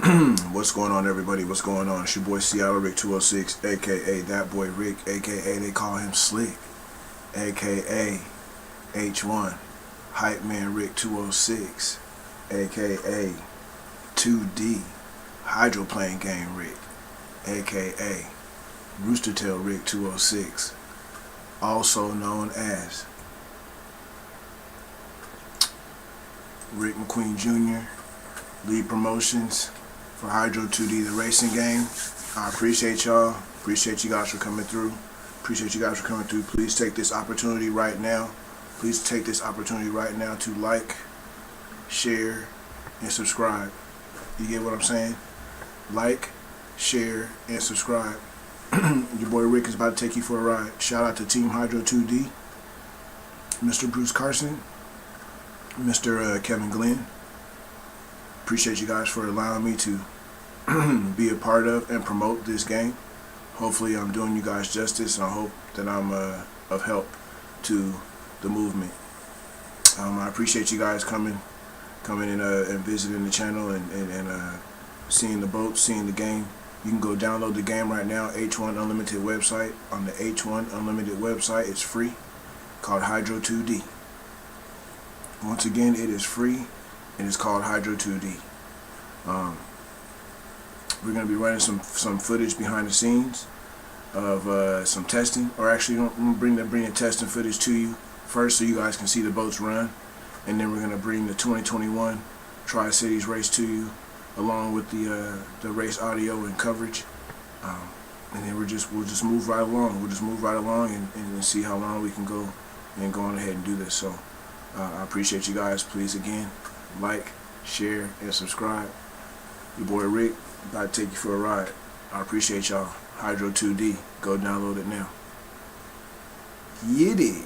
What's going on, everybody? What's going on? It's your boy SeattleRick206, aka that boy Rick, aka they call him Slick, aka H1 Hype Man Rick 206, aka 2D Hydroplane Game Rick, aka Rooster Tail Rick 206, also known as Rick McQueen Jr., Lead Promotions for Hydro 2D, the racing game. I appreciate y'all. Appreciate you guys for coming through. Appreciate you guys for coming through. Please take this opportunity right now. Please take this opportunity right now to like, share, and subscribe. You get what I'm saying? Like, share, and subscribe. Your boy Rick is about to take you for a ride. Shout out to Team Hydro 2D, Mr. Bruce Carson, Mr. Kevin Glenn. Appreciate you guys for allowing me to be a part of and promote this game. Hopefully I'm doing you guys justice, and I hope that I'm of help to the movement. I appreciate you guys coming in and visiting the channel and seeing the boats, seeing the game. You can go download the game right now, H1 Unlimited website. On the H1 Unlimited website, it's free, called Hydro 2D. Once again, it is free, and it's called Hydro 2D. We're going to be running some footage behind the scenes of some testing, or actually I'm going to bring the testing footage to you first so you guys can see the boats run, and then we're going to bring the 2021 Tri-Cities race to you along with the race audio and coverage, and then we'll just move right along. We'll just move right along and see how long we can go and go on ahead and do this. So I appreciate you guys. Please, again, like, share, and subscribe. Your boy Rick about to take you for a ride. I appreciate y'all. Hydro 2D. Go download it now. You dig?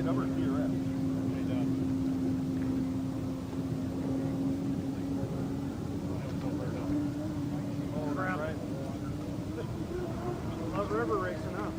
Love river racing, huh?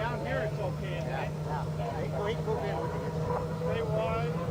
Down here it's okay, right? Yeah. We can go in. Stay wide.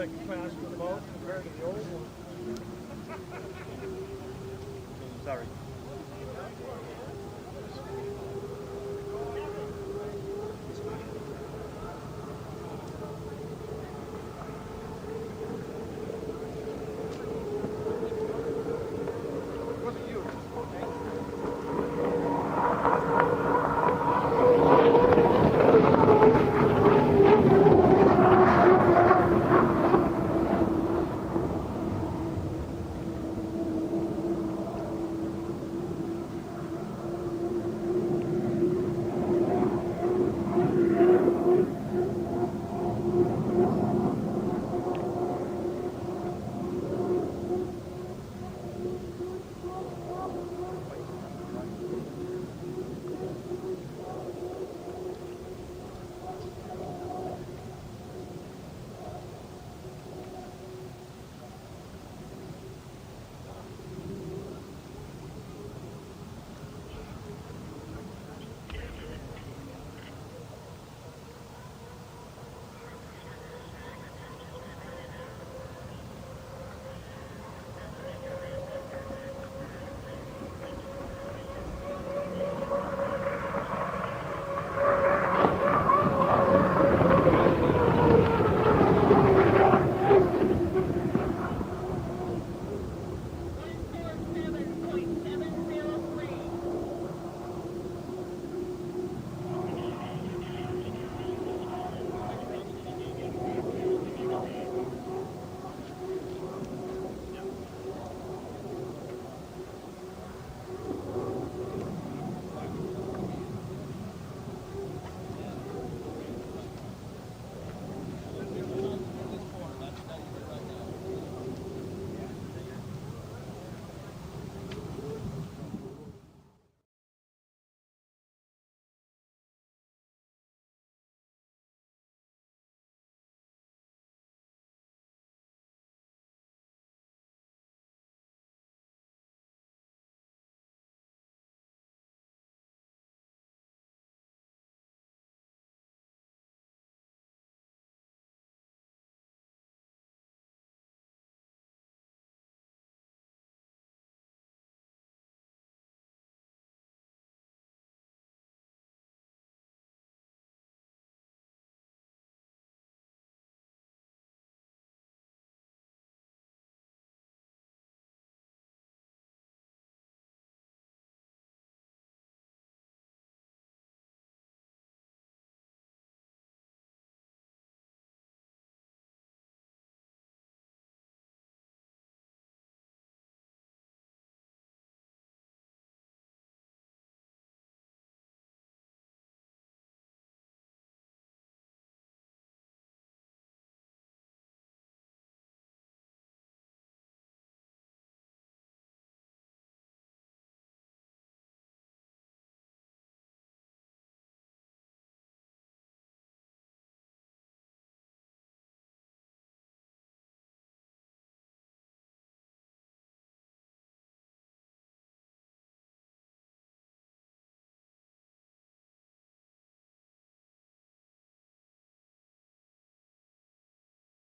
slick, faster boat compared to the old one. Sorry.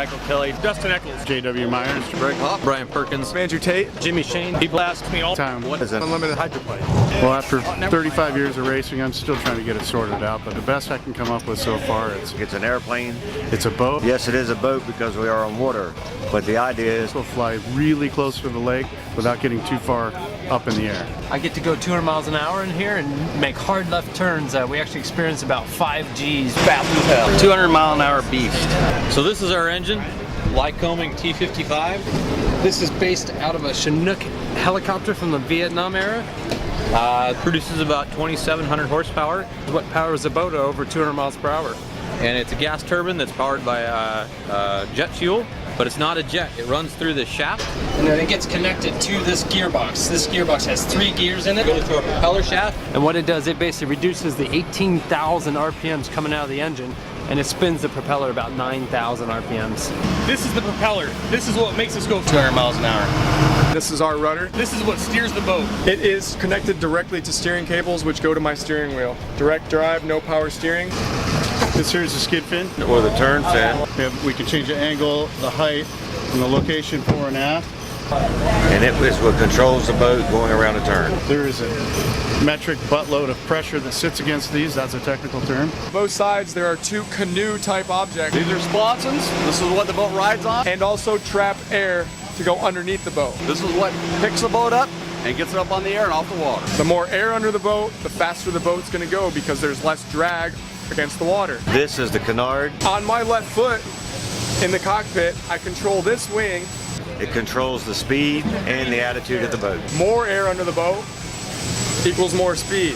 Michael Kelly, Dustin Eccles, J.W. Myers, Greg Hoff, Brian Perkins, Andrew Tate, Jimmy Shane. People ask me all the time, what is an unlimited hydroplane? Well, after 35 years of racing, I'm still trying to get it sorted out, but the best I can come up with so far, It's an airplane. it's a boat. Yes, it is a boat because we are on water, but the idea is We'll fly really close to the lake without getting too far up in the air. I get to go 200 miles an hour in here and make hard left turns. We actually experience about 5 Gs. Fast as hell. 200-mile-an-hour beast. So this is our engine, Lycoming T55. This is based out of a Chinook helicopter from the Vietnam era. Produces about 2,700 horsepower, What powers the boat over 200 miles per hour. and it's a gas turbine that's powered by jet fuel, but it's not a jet. It runs through the shaft. And then it gets connected to this gearbox. This gearbox has 3 gears in it. Goes through a propeller shaft. And what it does, it basically reduces the 18,000 RPMs coming out of the engine, and it spins the propeller about 9,000 RPMs. This is the propeller. This is what makes us go 200 miles an hour. This is our rudder. This is what steers the boat. It is connected directly to steering cables which go to my steering wheel. Direct drive, no power steering. This here is the skid fin. Or the turn fin. We can change the angle, the height, and the location fore and aft. And it is what controls the boat going around a turn. There is a metric buttload of pressure that sits against these. That's a technical term. Both sides there are two canoe type objects. These are sponsons. This is what the boat rides on. And also trap air to go underneath the boat. This is what picks the boat up and gets it up on the air and off the water. The more air under the boat, the faster the boat's gonna go because there's less drag against the water. This is the canard. On my left foot in the cockpit, I control this wing. It controls the speed and the attitude of the boat. More air under the boat equals more speed.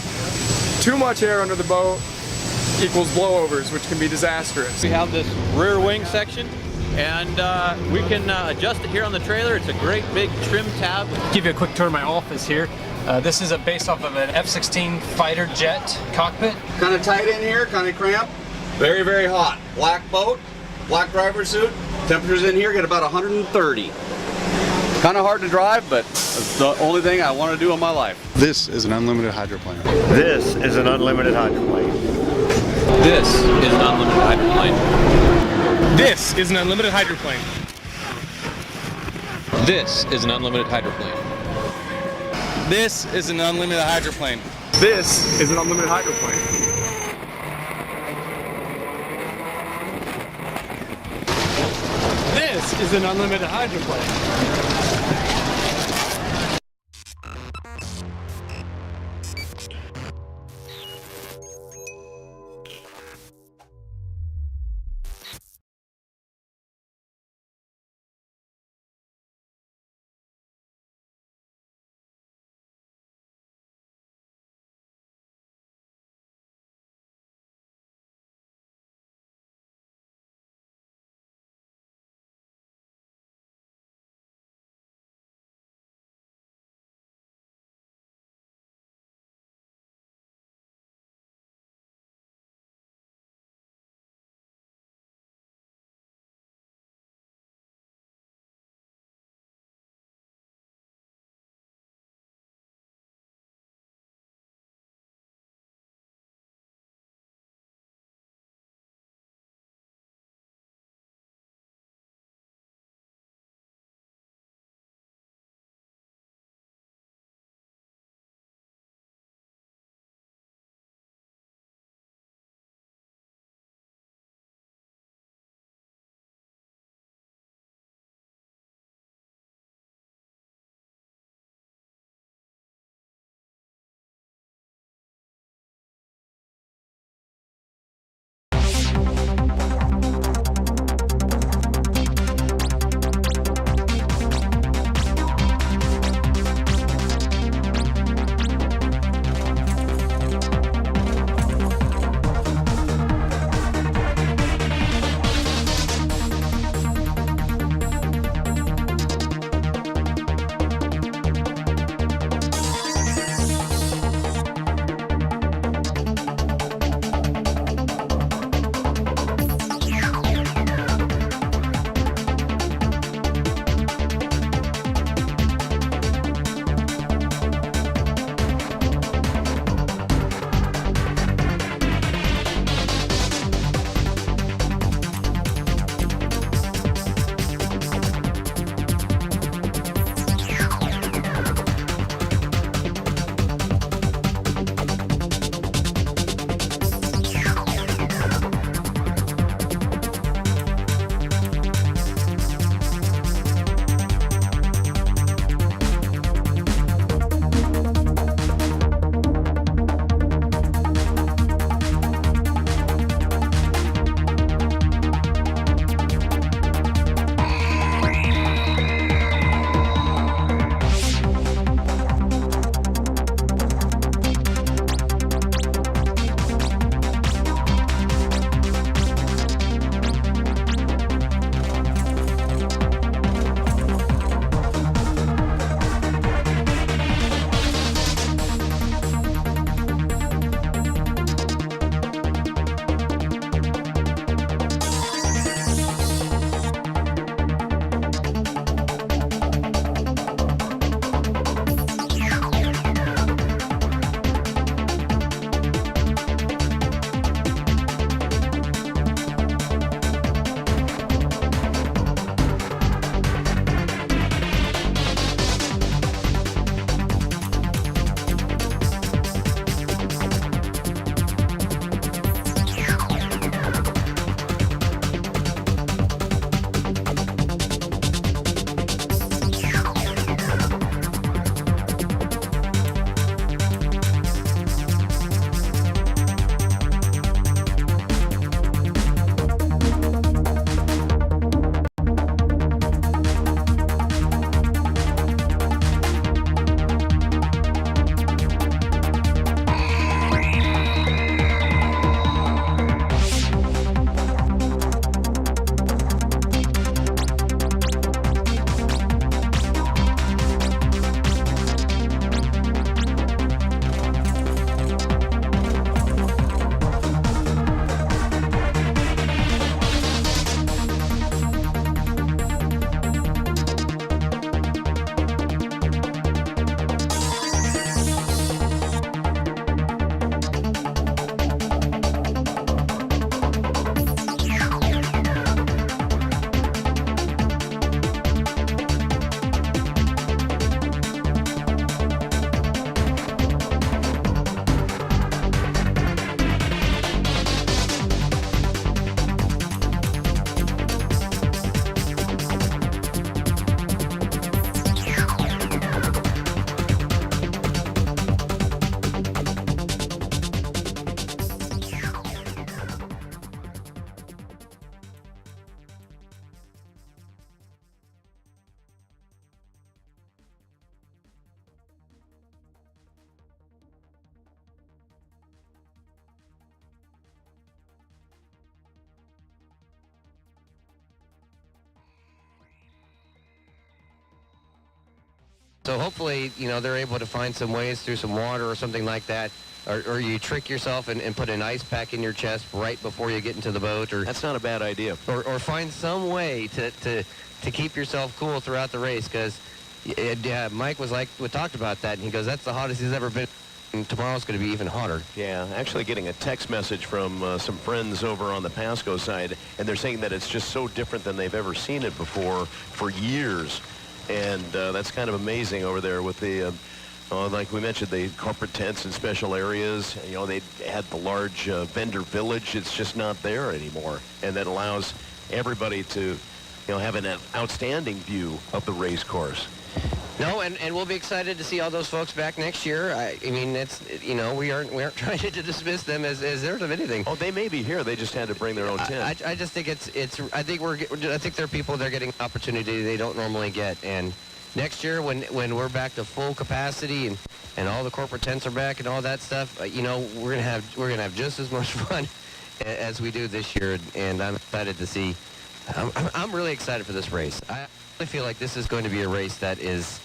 Too much air under the boat equals blowovers, which can be disastrous. We have this rear wing section, and we can adjust it here on the trailer. It's a great big trim tab. Give you a quick tour of my office here. This is based off of an F-16 fighter jet cockpit. Kind of tight in here, kind of cramped. Very, very hot. Black boat, black driver suit. Temperatures in here get about 130. Kind of hard to drive, but it's the only thing I want to do in my life. This is an unlimited hydroplane. This is an unlimited hydroplane. This is an unlimited hydroplane. This is an unlimited hydroplane. This is an unlimited hydroplane. This is an unlimited hydroplane. This is an unlimited hydroplane. This is an unlimited hydroplane. So hopefully, you know, they're able to find some ways through some water or something like that. Or you trick yourself and put an ice pack in your chest right before you get into the boat. Or that's not a bad idea. Or find some way to keep yourself cool throughout the race, because Mike we talked about that, and he goes, that's the hottest he's ever been. And tomorrow's going to be even hotter. Yeah, actually getting a text message from some friends over on the Pasco side, and they're saying that it's just so different than they've ever seen it before for years. And that's kind of amazing over there with the, like we mentioned, the corporate tents and special areas. You know, they had the large vendor village. It's just not there anymore. And that allows everybody to, you know, have an outstanding view of the race course. No, and we'll be excited to see all those folks back next year. I mean, it's, you know, we aren't trying to dismiss them as theirs of anything. Oh, they may be here. They just had to bring their own tent. I just think I think they're people they're getting an opportunity they don't normally get. And next year, when we're back to full capacity and all the corporate tents are back and all that stuff, you know, we're gonna have just as much fun as we do this year. And I'm excited to see. I'm really excited for this race. I feel like this is going to be a race that is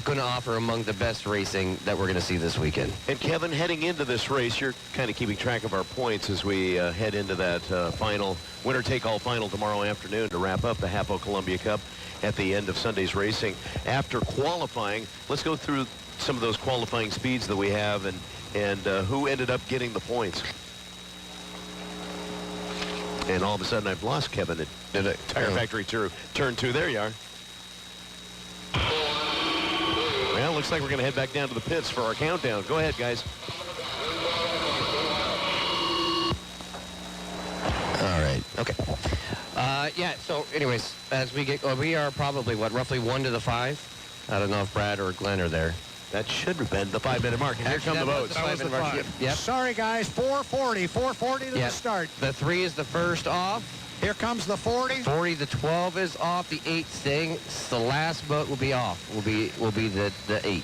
going to offer among the best racing that we're going to see this weekend. And Kevin, heading into this race, you're kind of keeping track of our points as we head into that final winner-take-all final tomorrow afternoon to wrap up the Hapo Columbia Cup at the end of Sunday's racing. After qualifying, let's go through some of those qualifying speeds that we have and who ended up getting the points. And all of a sudden, I've lost Kevin at Tire Factory Turn 2. There you are. Well, looks like we're going to head back down to the pits for our countdown. Go ahead, guys. All right. Okay. Yeah. So, anyways, as we are probably roughly 1 to the 5. I don't know if Brad or Glenn are there. That should have been the 5-minute mark. And here come the boats. That was the 5. Yep. Sorry, guys. 440 to the start. The 3 is the first off. Here comes the 40. 40, the 12 is off. The 8 staying. The last boat will be off. Will be the 8.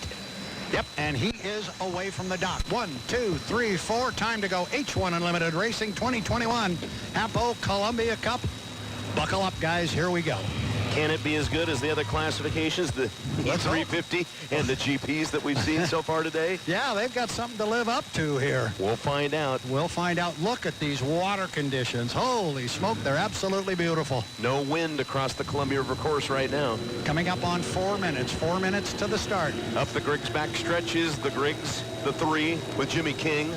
Yep, and he is away from the dock. 1, 2, 3, 4. Time to go. H1 Unlimited Racing 2021 Hapo Columbia Cup. Buckle up, guys. Here we go. Can it be as good as the other classifications, the E350 and the GPs that we've seen so far today? Yeah, they've got something to live up to here. We'll find out. We'll find out. Look at these water conditions. Holy smoke, they're absolutely beautiful. No wind across the Columbia River course right now. Coming up on 4 minutes. 4 minutes to the start. Up the Griggs back stretch is the Griggs, the 3 with Jimmy King.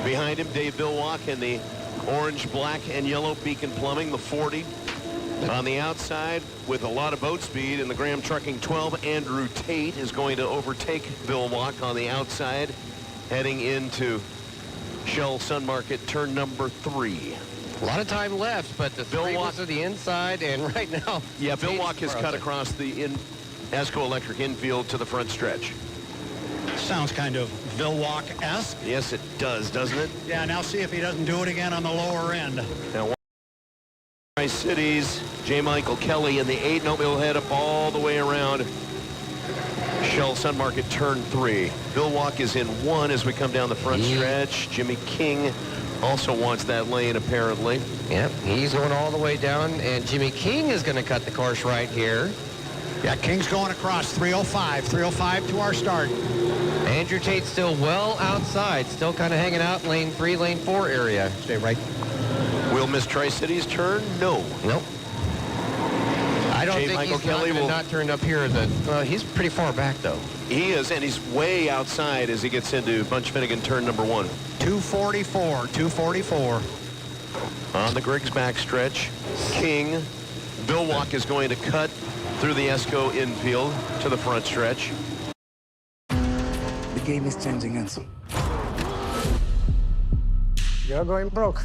Behind him, Dave Billwalk and the orange, black, and yellow Beacon Plumbing, the 40. On the outside, with a lot of boat speed in the Graham Trucking 12, Andrew Tate is going to overtake Bill Walk on the outside, heading into Shell Sun Market turn number 3. A lot of time left, but the 3 ones are the inside, and right now... Yeah, Bill Walk has cut across the Esco Electric infield to the front stretch. Sounds kind of Vilwalk-esque. Yes, it does, doesn't it? Yeah, now see if he doesn't do it again on the lower end. Now, Tri-Cities, J. Michael Kelly in the 8. Nope, he'll head up all the way around Shell Sun Market turn 3. Bill Walk is in 1 as we come down the front stretch. Jimmy King also wants that lane, apparently. Yep, he's going all the way down, and Jimmy King is going to cut the course right here. Yeah, King's going across 305. 305 to our start. Andrew Tate's still well outside, still kind of hanging out in lane 3, lane 4 area. Stay right. Will Miss Tri-Cities turn? No. Nope. I don't think Michael he's Kelly will not turned up here. He's pretty far back, though. He is, and he's way outside as he gets into Bunch Finnegan turn number 1. 244. On the Griggs backstretch, King. Bill Walk is going to cut through the Esco infield to the front stretch. The game is changing, Enzo. You're going broke.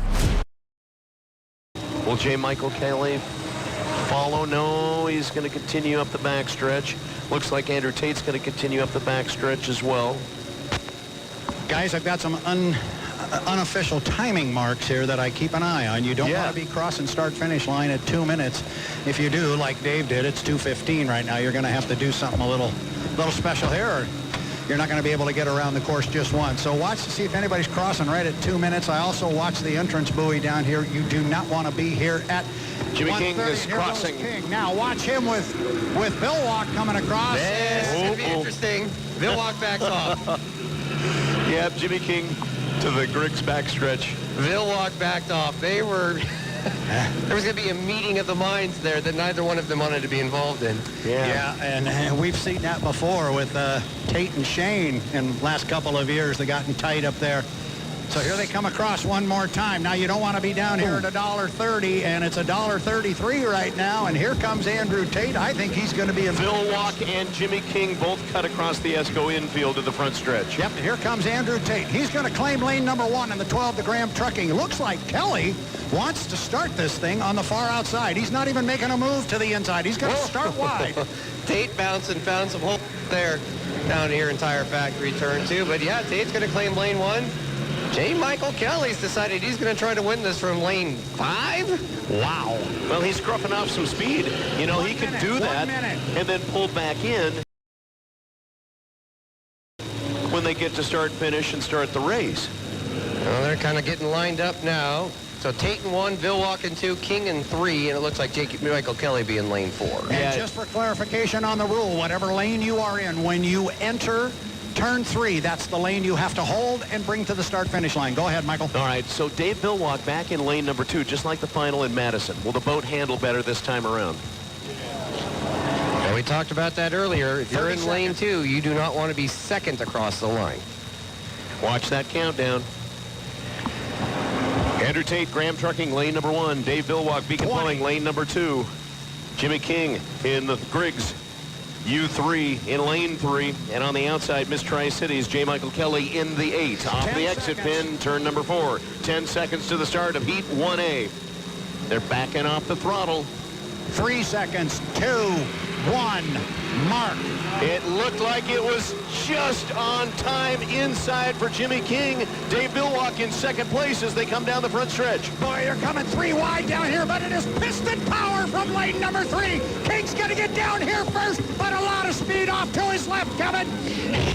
Will J. Michael Kelly follow? No, he's going to continue up the backstretch. Looks like Andrew Tate's going to continue up the backstretch as well. Guys, I've got some unofficial timing marks here that I keep an eye on. You don't want to be crossing start-finish line at 2 minutes. If you do, like Dave did, it's 2:15 right now. You're going to have to do something a little special here. Or you're not going to be able to get around the course just once. So watch to see if anybody's crossing right at 2 minutes. I also watch the entrance buoy down here. You do not want to be here at Jimmy King 1:30. is Here goes crossing. King. Now watch him with Bill Walk coming across. This is going to be interesting. Bill Walk backs off. Yeah, Jimmy King to the Griggs backstretch. Bill Walk backed off. They were... There was going to be a meeting of the minds there that neither one of them wanted to be involved in. Yeah, and we've seen that before with Tate and Shane in the last couple of years. They gotten tight up there. So here they come across one more time. Now you don't want to be down here at $1.30, and it's $1.33 right now. And here comes Andrew Tate. I think he's going to be a... Bill Walk and Jimmy King both cut across the Esco infield to the front stretch. Yep, and here comes Andrew Tate. He's going to claim lane number 1 in the 12 to Graham Trucking. Looks like Kelly wants to start this thing on the far outside. He's not even making a move to the inside. He's going to start wide. Tate bounced and found some hope there down here in Tire Factory turn 2. But yeah, Tate's going to claim lane 1. J. Michael Kelly's decided he's going to try to win this from lane 5. Wow. Well, he's scruffing off some speed. You know, he could do that and then pull back in when they get to start, finish, and start the race. Well, they're kind of getting lined up now. So Tate in 1, Bill Walk in 2, King in 3, and it looks like Michael Kelly be in lane 4. And just for clarification on the rule, whatever lane you are in, when you enter turn 3, that's the lane you have to hold and bring to the start-finish line. Go ahead, Michael. All right, so Dave Billwalk back in lane number 2, just like the final in Madison. Will the boat handle better this time around? Well, we talked about that earlier. If you're in lane 2, you do not want to be second across the line. Watch that countdown. Andrew Tate, Graham Trucking, lane number 1. Dave Billwalk, Beacon Flowing, lane number 2. Jimmy King in the Griggs U3 in lane 3, and on the outside, Miss Tri-Cities, J. Michael Kelly in the 8. Off the exit pin, turn number 4. 10 seconds to the start of Heat 1A. They're backing off the throttle. 3 seconds, 2, 1, mark. It looked like it was just on time inside for Jimmy King. Dave Billwalk in second place as they come down the front stretch. Boy, they're coming 3 wide down here, but it is piston power from lane number 3. King's going to get down here first, but a lot of speed off to his left, Kevin.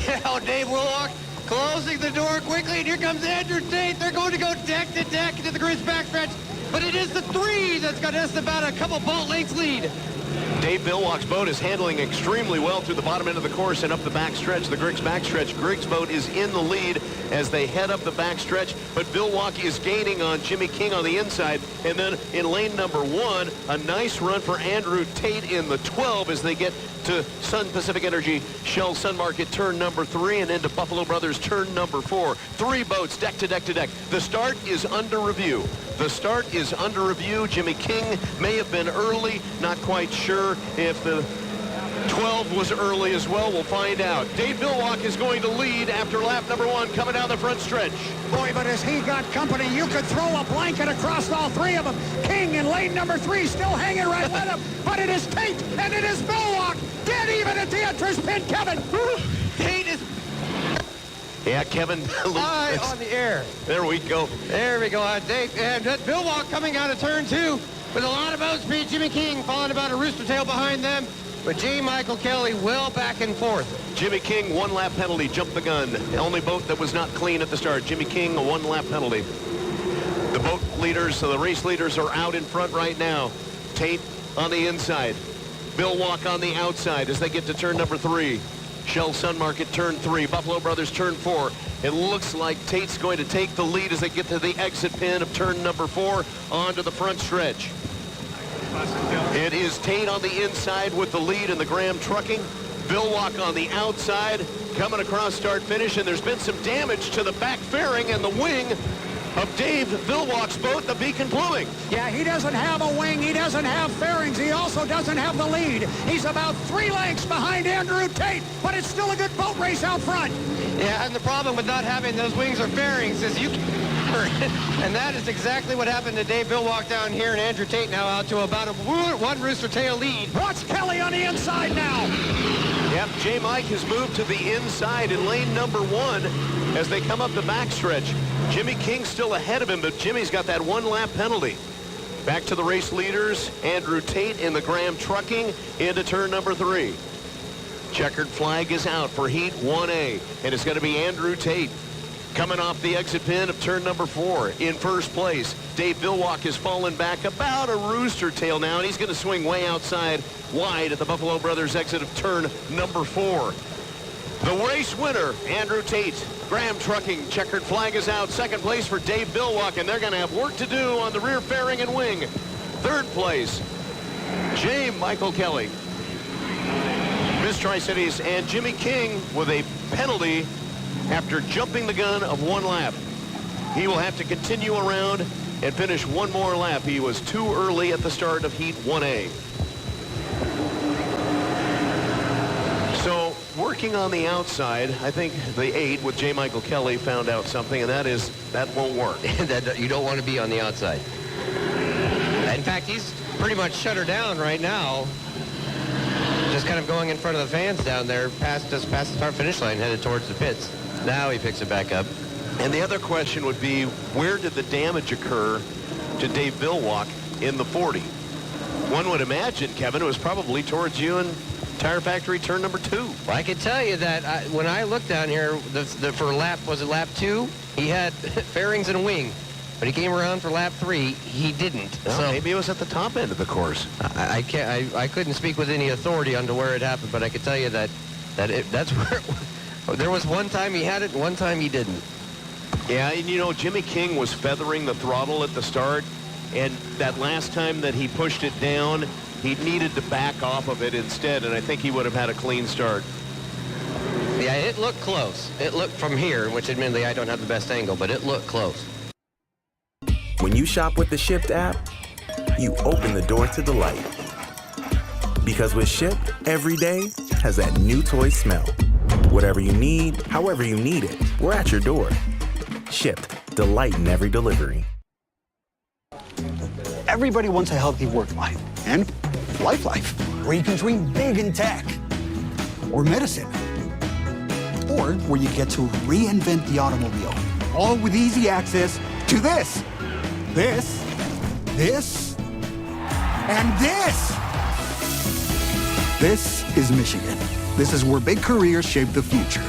Yeah, Dave Billwalk closing the door quickly, and here comes Andrew Tate. They're going to go deck to deck into the Griggs backstretch, but it is the 3 that's got us about a couple boat lengths lead. Dave Billwalk's boat is handling extremely well through the bottom end of the course and up the backstretch, the Griggs backstretch. Griggs' boat is in the lead as they head up the backstretch, but Billwalk is gaining on Jimmy King on the inside. And then in lane number 1, a nice run for Andrew Tate in the 12 as they get to Sun Pacific Energy Shell Sun Market turn number 3 and into Buffalo Brothers turn number 4. 3 boats deck to deck to deck. The start is under review. The start is under review. Jimmy King may have been early, not quite sure if the 12 was early as well. We'll find out. Dave Billwalk is going to lead after lap number 1 coming down the front stretch. Boy, but as he got company, you could throw a blanket across all 3 of them. King in lane number 3 still hanging right with him, but it is Tate and it is Billwalk dead even at the entrance pin, Kevin. Tate is... Yeah, Kevin. High on the air. There we go. There we go. Dave, and Billwalk coming out of turn 2 with a lot of boat speed. Jimmy King following about a rooster tail behind them. But J. Michael Kelly well back and forth. Jimmy King, 1 lap penalty, jumped the gun. The only boat that was not clean at the start. Jimmy King, a 1 lap penalty. The boat leaders, so the race leaders are out in front right now. Tate on the inside. Billwalk on the outside as they get to turn number 3. Shell Sun Market turn 3. Buffalo Brothers turn 4. It looks like Tate's going to take the lead as they get to the exit pin of turn number 4 onto the front stretch. It is Tate on the inside with the lead in the Graham Trucking. Billwalk on the outside coming across start-finish, and there's been some damage to the back fairing and the wing of Dave Billwalk's boat, the Beacon Plumbing. Yeah, he doesn't have a wing. He doesn't have fairings. He also doesn't have the lead. He's about 3 lengths behind Andrew Tate, but it's still a good boat race out front. Yeah, and the problem with not having those wings or fairings is you can and that is exactly what happened to Dave Billwalk down here, and Andrew Tate now out to about a 1 rooster tail lead. Watch Kelly on the inside now. Yep, J. Mike has moved to the inside in lane number 1 as they come up the backstretch. Jimmy King still ahead of him, but Jimmy's got that 1 lap penalty. Back to the race leaders, Andrew Tate in the Graham Trucking into turn number 3. Checkered flag is out for Heat 1A, and it's going to be Andrew Tate coming off the exit pin of turn number 4 in first place. Dave Billwalk has fallen back about a rooster tail now, and he's going to swing way outside wide at the Buffalo Brothers exit of turn number 4. The race winner, Andrew Tate. Graham Trucking, checkered flag is out. Second place for Dave Billwalk, and they're going to have work to do on the rear fairing and wing. Third place, J. Michael Kelly. Miss Tri-Cities and Jimmy King with a penalty after jumping the gun of 1 lap. He will have to continue around and finish 1 more lap. He was too early at the start of Heat 1A. So working on the outside, I think the 8 with J. Michael Kelly found out something, and that is that won't work. That you don't want to be on the outside. In fact, he's pretty much shut her down right now. Just kind of going in front of the fans down there, past the start-finish line, headed towards the pits. Now he picks it back up. And the other question would be, where did the damage occur to Dave Billwalk in the 40? One would imagine, Kevin, it was probably towards you and Tire Factory turn number 2. Well, I can tell you that when I looked down here, for lap 2, he had fairings and a wing. But he came around for lap 3. He didn't. Well, so maybe it was at the top end of the course. I couldn't speak with any authority on to where it happened, but I could tell you that's where there was one time he had it and one time he didn't. Yeah, and you know, Jimmy King was feathering the throttle at the start, and that last time that he pushed it down, he needed to back off of it instead, and I think he would have had a clean start. Yeah, it looked close. It looked from here, which admittedly I don't have the best angle, but it looked close. When you shop with the Shipt app, you open the door to delight. Because with Shipt, every day has that new toy smell. Whatever you need, however you need it, we're at your door. Shipt, delight in every delivery. Everybody wants a healthy work life and life, where you can dream big in tech or medicine, or where you get to reinvent the automobile, all with easy access to this, and this. This is Michigan. This is where big careers shape the future.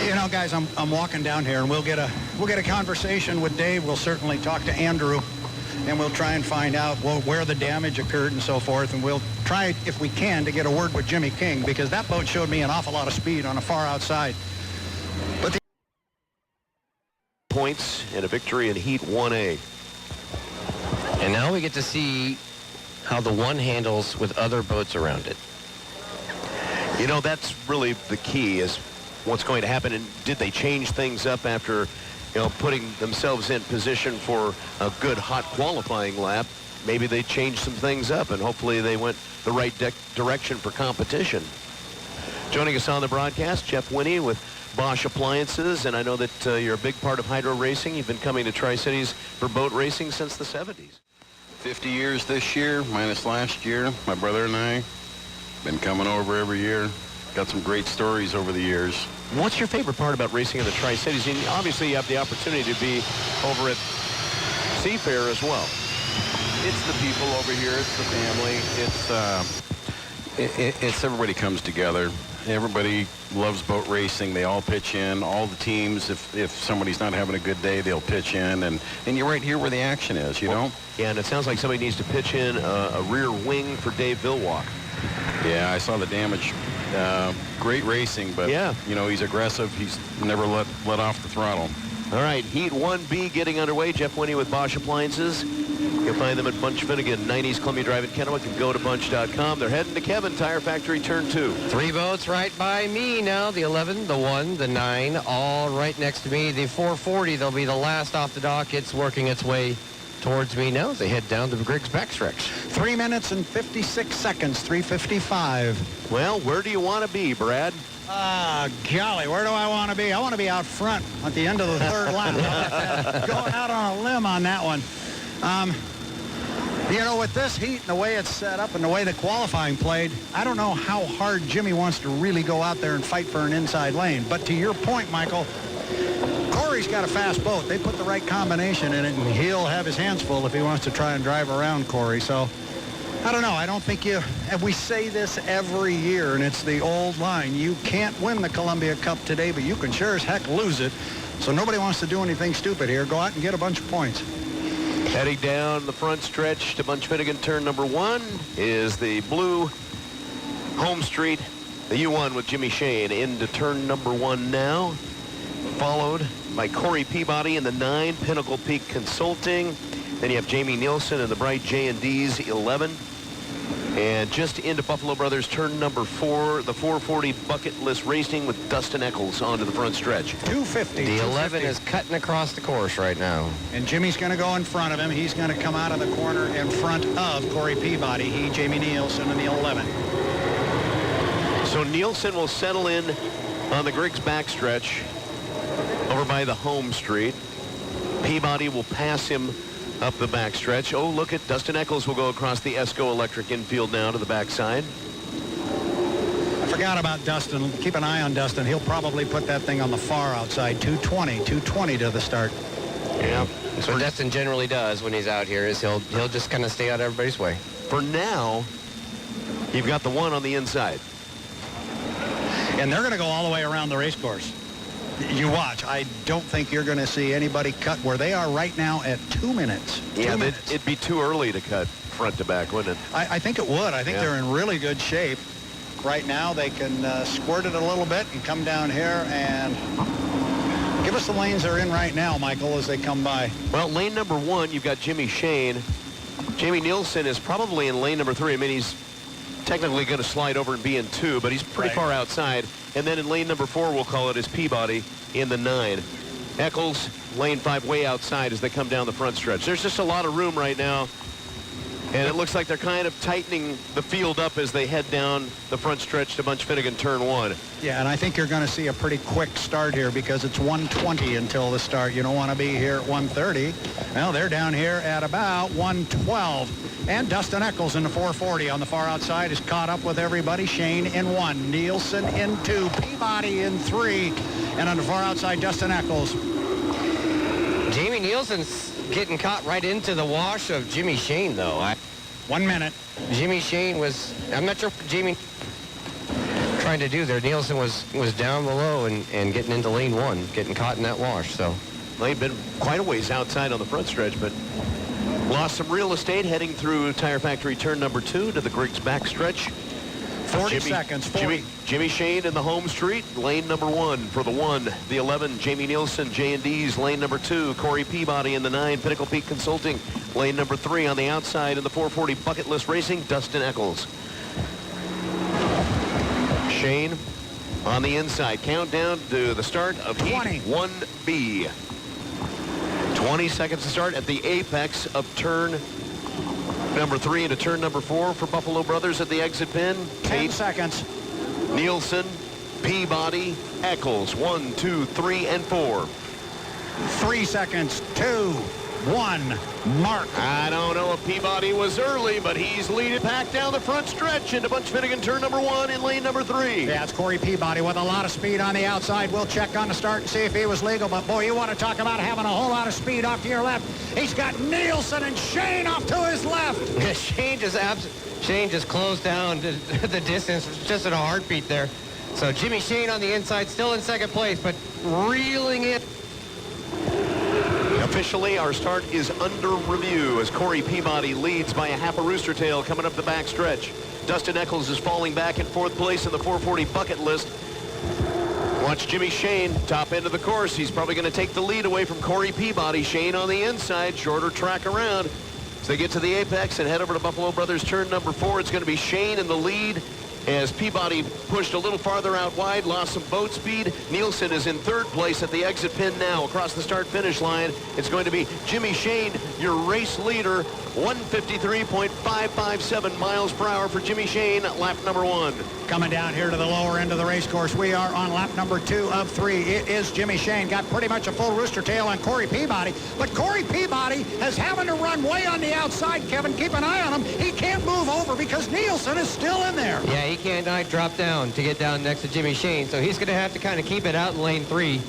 You know, guys, I'm walking down here, and we'll get a conversation with Dave. We'll certainly talk to Andrew, and we'll try and find out where the damage occurred and so forth. And we'll try, if we can, to get a word with Jimmy King, because that boat showed me an awful lot of speed on the far outside. But points and a victory in Heat 1A. And now we get to see how the 1 handles with other boats around it. You know, that's really the key, is what's going to happen, and did they change things up after, you know, putting themselves in position for a good hot qualifying lap? Maybe they changed some things up, and hopefully they went the right direction for competition. Joining us on the broadcast, Jeff Winnie with Bosch Appliances, and I know that you're a big part of hydro racing. You've been coming to Tri-Cities for boat racing since the 70s. 50 years this year, minus last year. My brother and I been coming over every year. Got some great stories over the years. What's your favorite part about racing in the Tri-Cities? And obviously you have the opportunity to be over at Seafair as well. It's the people over here. It's the family. It's everybody comes together. Everybody loves boat racing. They all pitch in. All the teams, if somebody's not having a good day, they'll pitch in. And you're right here where the action is, you know? Yeah, and it sounds like somebody needs to pitch in a rear wing for Dave Billwalk. Yeah, I saw the damage. Great racing, but, yeah, you know, he's aggressive. He's never let off the throttle. All right, Heat 1B getting underway. Jeff Winnie with Bosch Appliances. You'll find them at Bunch Finnegan, 90s Columbia Drive in Kennewick, and go to bunch.com. They're heading to Kevin, Tire Factory, turn 2. 3 boats right by me now. The 11, the 1, the 9, all right next to me. The 440, they'll be the last off the dock. It's working its way towards me now as they head down to the Griggs backstretch. 3 minutes and 56 seconds, 3:55. Well, where do you want to be, Brad? Golly, where do I want to be? I want to be out front at the end of the 3rd lap. Going out on a limb on that one. You know, with this heat and the way it's set up and the way the qualifying played, I don't know how hard Jimmy wants to really go out there and fight for an inside lane. But to your point, Michael, Corey's got a fast boat. They put the right combination in it, and he'll have his hands full if he wants to try and drive around Corey. So I don't know. I don't think you, and we say this every year, and it's the old line. You can't win the Columbia Cup today, but you can sure as heck lose it. So nobody wants to do anything stupid here. Go out and get a bunch of points. Heading down the front stretch to Bunch Finnegan turn number 1 is the blue home street, the U1 with Jimmy Shane into turn number 1 now, followed by Corey Peabody in the 9, Pinnacle Peak Consulting. Then you have Jamie Nielsen in the bright J&D's 11. And just into Buffalo Brothers turn number 4, the 440 Bucket List Racing with Dustin Eccles onto the front stretch. 250. The 11 is cutting across the course right now. And Jimmy's going to go in front of him. He's going to come out of the corner in front of Corey Peabody. He, Jamie Nielsen in the 11. So Nielsen will settle in on the Griggs backstretch over by the home street. Peabody will pass him up the backstretch. Oh, look at Dustin Eccles will go across the Esco Electric infield now to the backside. I forgot about Dustin. Keep an eye on Dustin. He'll probably put that thing on the far outside. 220 to the start. Yeah. That's what Dustin generally does when he's out here, is he'll just kind of stay out of everybody's way. For now, you've got the 1 on the inside. And they're going to go all the way around the race course. You watch. I don't think you're going to see anybody cut where they are right now at 2 minutes. Yeah, it'd be too early to cut front to back, wouldn't it? I think it would. I think they're in really good shape. Right now, they can squirt it a little bit and come down here and give us the lanes they're in right now, Michael, as they come by. Well, lane number 1, you've got Jimmy Shane. Jamie Nielsen is probably in lane number 3. I mean, he's technically going to slide over and be in 2, but he's pretty far outside. And then in lane number 4, we'll call it, is Peabody in the 9. Eccles, lane 5, way outside as they come down the front stretch. There's just a lot of room right now. And it looks like they're kind of tightening the field up as they head down the front stretch to Bunch Finnegan turn 1. Yeah, and I think you're going to see a pretty quick start here because it's 1:20 until the start. You don't want to be here at 1:30. Well, they're down here at about 1:12. And Dustin Eccles in the 440 on the far outside is caught up with everybody. Shane in 1, Nielsen in 2, Peabody in 3, and on the far outside, Dustin Eccles. Jamie Nielsen's getting caught right into the wash of Jimmy Shane, though. 1 minute. Jimmy Shane was, I'm not sure what Jamie trying to do there. Nielsen was down below and getting into lane 1, getting caught in that wash. So they've been quite a ways outside on the front stretch, but lost some real estate heading through Tire Factory turn number 2 to the Griggs backstretch. 40 seconds. 40. Jimmy Shane in the home street, lane number 1 for the 1. The 11, Jamie Nielsen, J&D's, lane number 2. Corey Peabody in the 9, Pinnacle Peak Consulting, lane number 3 on the outside in the 440 Bucket List Racing, Dustin Eccles. Shane on the inside. Countdown to the start of Heat 1B. 20 seconds to start at the apex of turn number 3 into turn number 4 for Buffalo Brothers at the exit pin. 10 seconds. Nielsen, Peabody, Eccles. 1, 2, 3, and 4. 3 seconds. 2, 1. Mark. I don't know if Peabody was early, but he's leading back down the front stretch into Bunch Finnegan turn number 1 in lane number 3. Yeah, it's Corey Peabody with a lot of speed on the outside. We'll check on the start and see if he was legal. But, boy, you want to talk about having a whole lot of speed off to your left. He's got Nielsen and Shane off to his left. Shane just closed down the distance just at a heartbeat there. So Jimmy Shane on the inside, still in second place, but reeling it. Officially, our start is under review as Corey Peabody leads by a half a rooster tail coming up the back stretch. Dustin Eccles is falling back in 4th place in the 440 Bucket List. Watch Jimmy Shane, top end of the course. He's probably going to take the lead away from Corey Peabody. Shane on the inside, shorter track around. As they get to the apex and head over to Buffalo Brothers turn number 4, it's going to be Shane in the lead. As Peabody pushed a little farther out wide, lost some boat speed. Nielsen is in 3rd place at the exit pin now. Across the start-finish line, it's going to be Jimmy Shane, your race leader. 153.557 miles per hour for Jimmy Shane, lap number 1. Coming down here to the lower end of the race course, we are on lap number 2 of 3. It is Jimmy Shane. Got pretty much a full rooster tail on Corey Peabody. But Corey Peabody is having to run way on the outside, Kevin. Keep an eye on him. He can't move over because Nielsen is still in there. Yeah, he can't drop down to get down next to Jimmy Shane, so he's going to have to kind of keep it out in lane 3.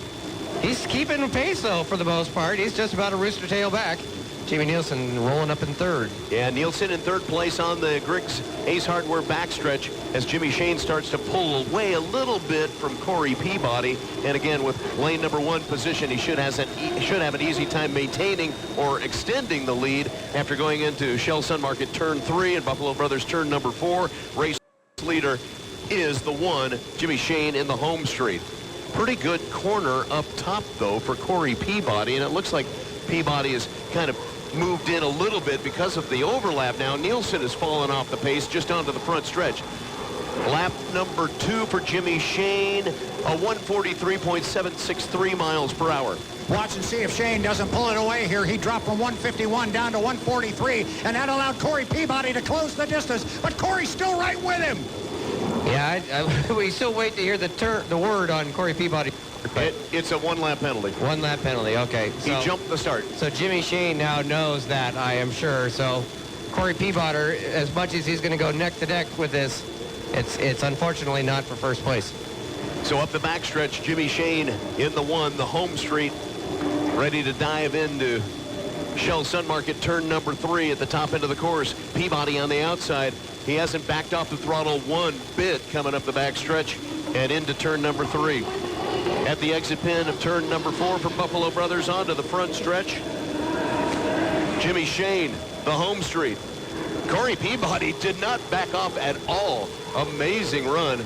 He's keeping pace, though, for the most part. He's just about a rooster tail back. Jamie Nielsen rolling up in third. Yeah, Nielsen in third place on the Griggs Ace Hardware backstretch as Jimmy Shane starts to pull away a little bit from Corey Peabody. And again, with lane number 1 position, he should have an easy time maintaining or extending the lead after going into Shell Sun Market turn 3 and Buffalo Brothers turn number 4. Race leader is the one, Jimmy Shane in the home straight. Pretty good corner up top, though, for Corey Peabody, and it looks like Peabody has kind of moved in a little bit because of the overlap now. Nielsen has fallen off the pace just onto the front stretch. Lap number 2 for Jimmy Shane, a 143.763 miles per hour. Watch and see if Shane doesn't pull it away here. He dropped from 151 down to 143, and that allowed Corey Peabody to close the distance, but Corey's still right with him. Yeah, we still wait to hear the word on Corey Peabody. It's a 1-lap penalty. 1-lap penalty, okay. So, he jumped the start. So Jimmy Shane now knows that, I am sure. So Corey Peabody, as much as he's going to go neck to neck with this, it's unfortunately not for first place. So up the backstretch, Jimmy Shane in the 1, the home straight, ready to dive into Shell Sun Market turn number 3 at the top end of the course. Peabody on the outside. He hasn't backed off the throttle one bit coming up the backstretch and into turn number 3. At the exit pin of turn number 4 from Buffalo Brothers onto the front stretch, Jimmy Shane, the home straight. Corey Peabody did not back off at all. Amazing run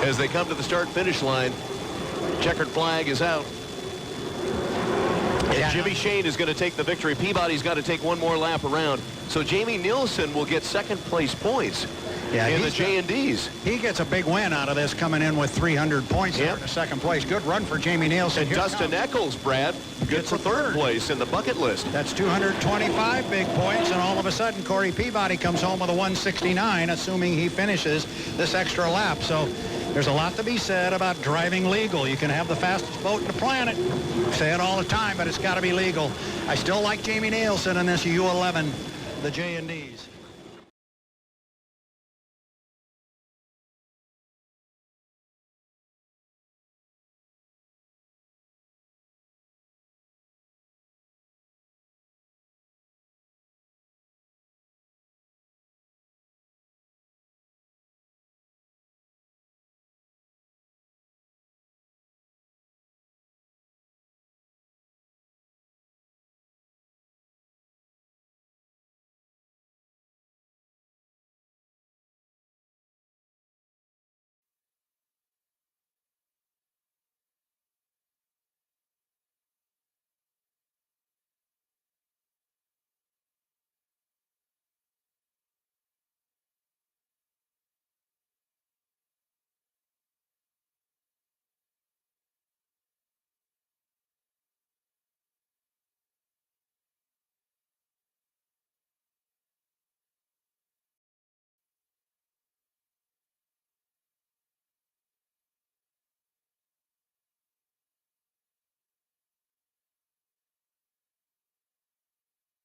as they come to the start-finish line. Checkered flag is out. And Jimmy Shane is going to take the victory. Peabody's got to take one more lap around. So Jamie Nielsen will get second place points in the J&Ds. He gets a big win out of this, coming in with 300 points there in second place. Good run for Jamie Nielsen. And Dustin Eccles, Brad, good for third place in the bucket list. That's 225 big points, and all of a sudden Corey Peabody comes home with a 169, assuming he finishes this extra lap. So there's a lot to be said about driving legal. You can have the fastest boat in the planet. I say it all the time, but it's got to be legal. I still like Jamie Nielsen in this U11, the J&Ds.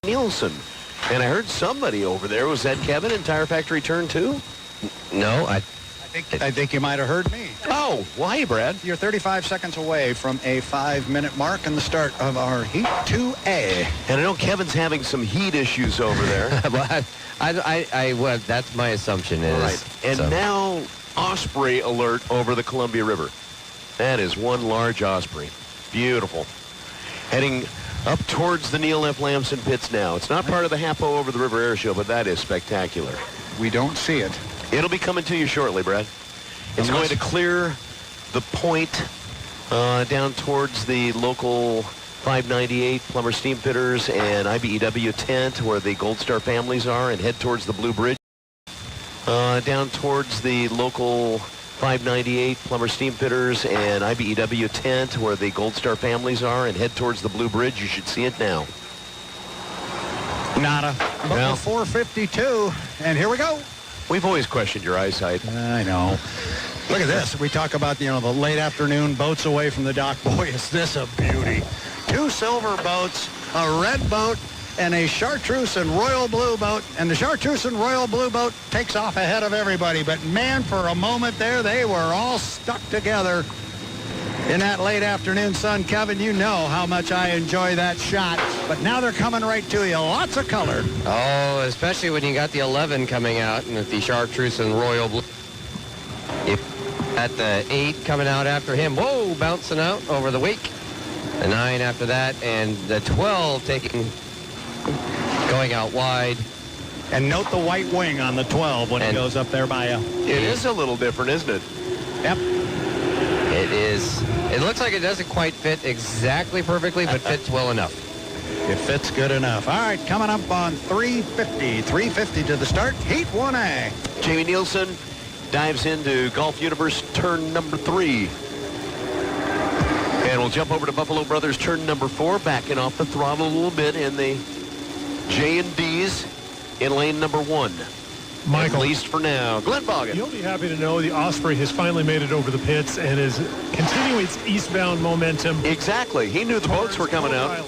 Nielsen. And I heard somebody over there. Was that Kevin in Tire Factory turn 2? No, I think you might have heard me. Oh, why, Brad? You're 35 seconds away from a 5-minute mark and the start of our Heat 2A. And I know Kevin's having some heat issues over there. Well, that's my assumption is. All right. And now osprey alert over the Columbia River. That is one large osprey. Beautiful. Heading up towards the Neil F. Lamson pits now. It's not part of the Hapo over the river air show, but that is spectacular. We don't see it. It'll be coming to you shortly, Brad. It's going to clear the point down towards the local 598 Plumber Steam Fitters and IBEW tent where the Gold Star families are, and head towards the Blue Bridge. Down towards the local 598 Plumber Steam Fitters and IBEW tent where the Gold Star families are, and head towards the Blue Bridge. You should see it now. Nada. Well, 452, and here we go. We've always questioned your eyesight. I know. Look at this. We talk about, the late afternoon boats away from the dock. Boy, is this a beauty. 2 silver boats, a red boat, and a chartreuse and royal blue boat. And the chartreuse and royal blue boat takes off ahead of everybody. But, man, for a moment there, they were all stuck together. in that late afternoon sun. Kevin, you know how much I enjoy that shot. But now they're coming right to you. Lots of color. Oh, especially when you got the 11 coming out and the chartreuse and royal blue. At the 8 coming out after him. Whoa, bouncing out over the wake. The 9 after that, and the 12 going out wide. And note the white wing on the 12 when it goes up there by you. It is a little different, isn't it? Yep. It is. It looks like it doesn't quite fit exactly perfectly, but fits well enough. It fits good enough. All right, coming up on 350. 350 to the start. Heat 1A. Jamie Nielsen dives into Golf Universe turn number 3. And we'll jump over to Buffalo Brothers turn number 4, backing off the throttle a little bit in the J&Ds in lane number 1. Michael. At least for now. Glenn Boggin. You'll be happy to know the Osprey has finally made it over the pits and is continuing its eastbound momentum. Exactly. He knew the boats were coming out.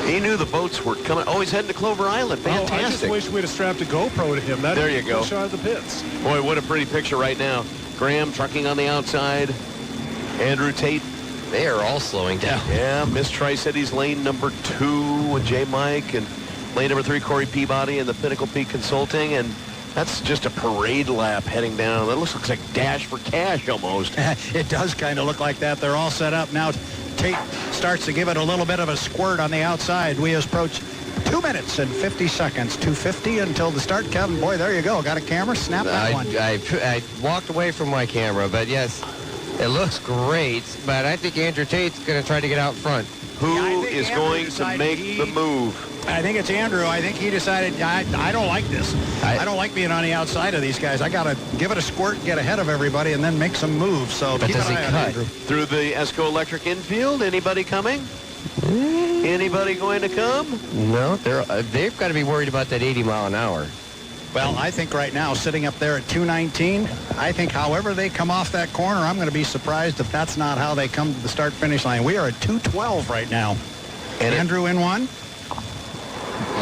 He knew the boats were coming. Oh, he's heading to Clover Island. Fantastic. Oh, I just wish we'd have strapped a GoPro to him. There you go. Shot of the pits. Boy, what a pretty picture right now. Graham trucking on the outside. Andrew Tate. They are all slowing down. Yeah, Miss Tri-Cities lane number 2 with J. Mike, and lane number 3, Corey Peabody and the Pinnacle Peak Consulting, and that's just a parade lap heading down. That looks like Dash for Cash almost. It does kind of look like that. They're all set up now. Tate starts to give it a little bit of a squirt on the outside. We approach 2 minutes and 50 seconds. 2:50 until the start. Kevin, boy, there you go. Got a camera? Snap that one. I walked away from my camera, but yes, it looks great. But I think Andrew Tate's going to try to get out front. Who is going to make the move? I think it's Andrew. I think he decided, I don't like this. I don't like being on the outside of these guys. I got to give it a squirt, get ahead of everybody, and then make some moves. So but keep does an he eye on cut? Andrew. Through the Esco Electric infield, anybody coming? Anybody going to come? No, they've got to be worried about that 80 mile an hour. Well, I think right now, sitting up there at 219, I think however they come off that corner, I'm going to be surprised if that's not how they come to the start-finish line. We are at 212 right now. And Andrew in one?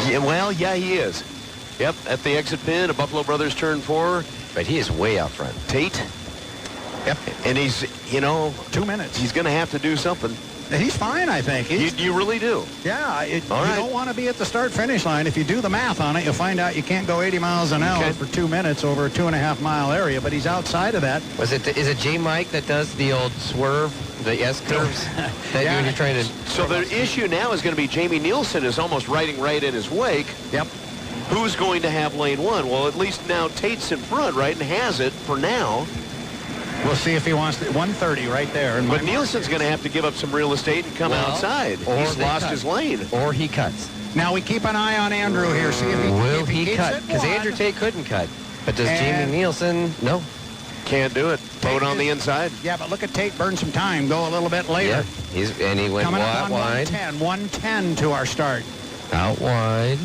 Yeah, well, yeah, he is. Yep, at the exit pin, a Buffalo Brothers turn 4. But he is way out front. Tate. Yep. And he's, 2 minutes. He's going to have to do something. He's fine, I think. You really do. Yeah, you don't want to be at the start-finish line. If you do the math on it, you'll find out you can't go 80 miles an hour for 2 minutes over a 2.5 mile area, but he's outside of that. Is it J. Mike that does the old swerve, the S-curves? That you're trying to... So the issue now is going to be Jamie Nielsen is almost riding right in his wake. Yep. Who's going to have lane 1? Well, at least now Tate's in front, right, and has it for now. We'll see if he wants it. 130 right there. But Nielsen's going to have to give up some real estate and come outside. He's lost his lane. Or he cuts. Now we keep an eye on Andrew here. See if he Will he cut? Because Andrew Tate couldn't cut. But does Jamie Nielsen? No. Can't do it. Boat on the inside. Yeah, but look at Tate burn some time. Go a little bit later. Yeah, he went coming up on wide. 110 to our start. Out wide.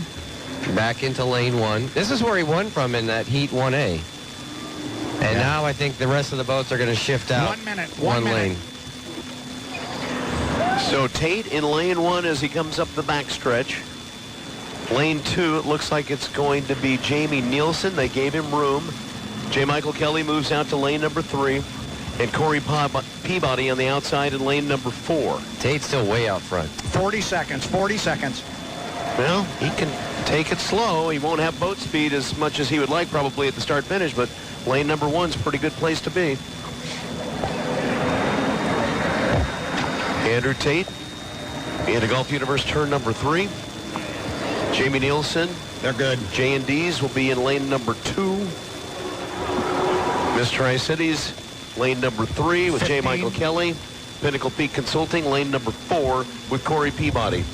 Back into lane 1. This is where he won from in that Heat 1A. And now I think the rest of the boats are going to shift out. 1 minute. One lane. So Tate in lane 1 as he comes up the backstretch. Lane 2, it looks like it's going to be Jamie Nielsen. They gave him room. J. Michael Kelly moves out to lane number 3. And Corey Peabody on the outside in lane number 4. Tate's still way out front. 40 seconds. 40 seconds. Well, he can take it slow. He won't have boat speed as much as he would like probably at the start-finish, but lane number 1's a pretty good place to be. Andrew Tate into Golf Universe turn number 3. Jamie Nielsen. They're good. J&Ds will be in lane number 2. Miss Tri-Cities, lane number 3 with 15. J. Michael Kelly. Pinnacle Peak Consulting, lane number 4 with Corey Peabody.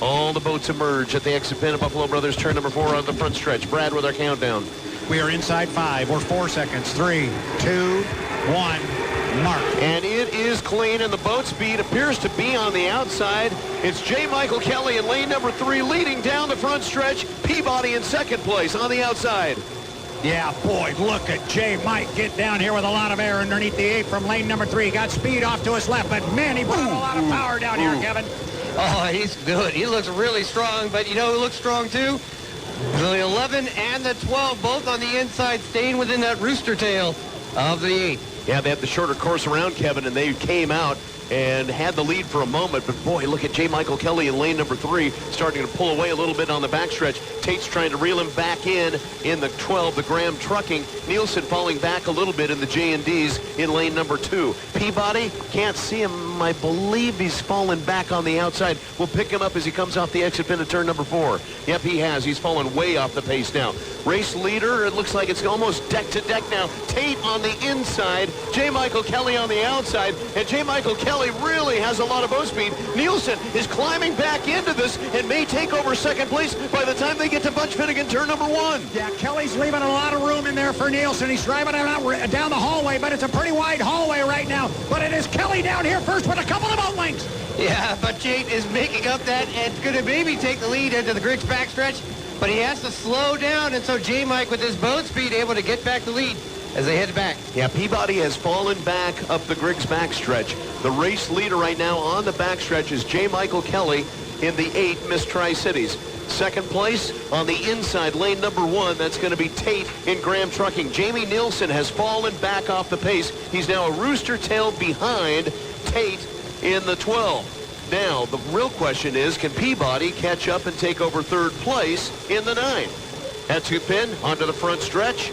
All the boats emerge at the exit pin of Buffalo Brothers turn number 4 on the front stretch. Brad with our countdown. We are inside 5. We're 4 seconds. 3, 2, 1. Mark. And it is clean, and the boat speed appears to be on the outside. It's J. Michael Kelly in lane number 3 leading down the front stretch. Peabody in second place on the outside. Yeah, boy, look at J. Mike get down here with a lot of air underneath the 8 from lane number 3. Got speed off to his left, but man, he brought a lot of power down here, Kevin. Oh, he's good. He looks really strong, but you know who looks strong too? The 11 and the 12, both on the inside, staying within that rooster tail of the 8. Yeah, they had the shorter course around, Kevin, and they came out and had the lead for a moment. But boy, look at J. Michael Kelly in lane number 3, starting to pull away a little bit on the backstretch. Tate's trying to reel him back in the 12, the Graham Trucking. Nielsen falling back a little bit in the J&Ds in lane number 2. Peabody, can't see him. I believe he's fallen back on the outside. We'll pick him up as he comes off the exit pin to turn number 4. Yep, he has. He's fallen way off the pace now. Race leader, it looks like it's almost deck to deck now. Tate on the inside, J. Michael Kelly on the outside, and J. Michael Kelly really has a lot of boat speed. Nielsen is climbing back into this and may take over second place by the time they get to Butch Finnegan, turn number 1. Yeah, Kelly's leaving a lot of room in there for Nielsen. He's driving down the hallway, but it's a pretty wide hallway right now. But it is Kelly down here first with a couple of boat lengths. Yeah, but Tate is making up that and going to maybe take the lead into the Griggs backstretch, but he has to slow down, and so J-Mike with his boat speed able to get back the lead as they head back. Yeah, Peabody has fallen back up the Griggs backstretch. The race leader right now on the backstretch is J. Michael Kelly in the 8 Miss Tri-Cities. Second place on the inside, lane number 1, that's going to be Tate in Graham Trucking. Jamie Nielsen has fallen back off the pace. He's now a rooster tail behind Tate in the 12. Now, the real question is, can Peabody catch up and take over third place in the 9? Head to pin, onto the front stretch.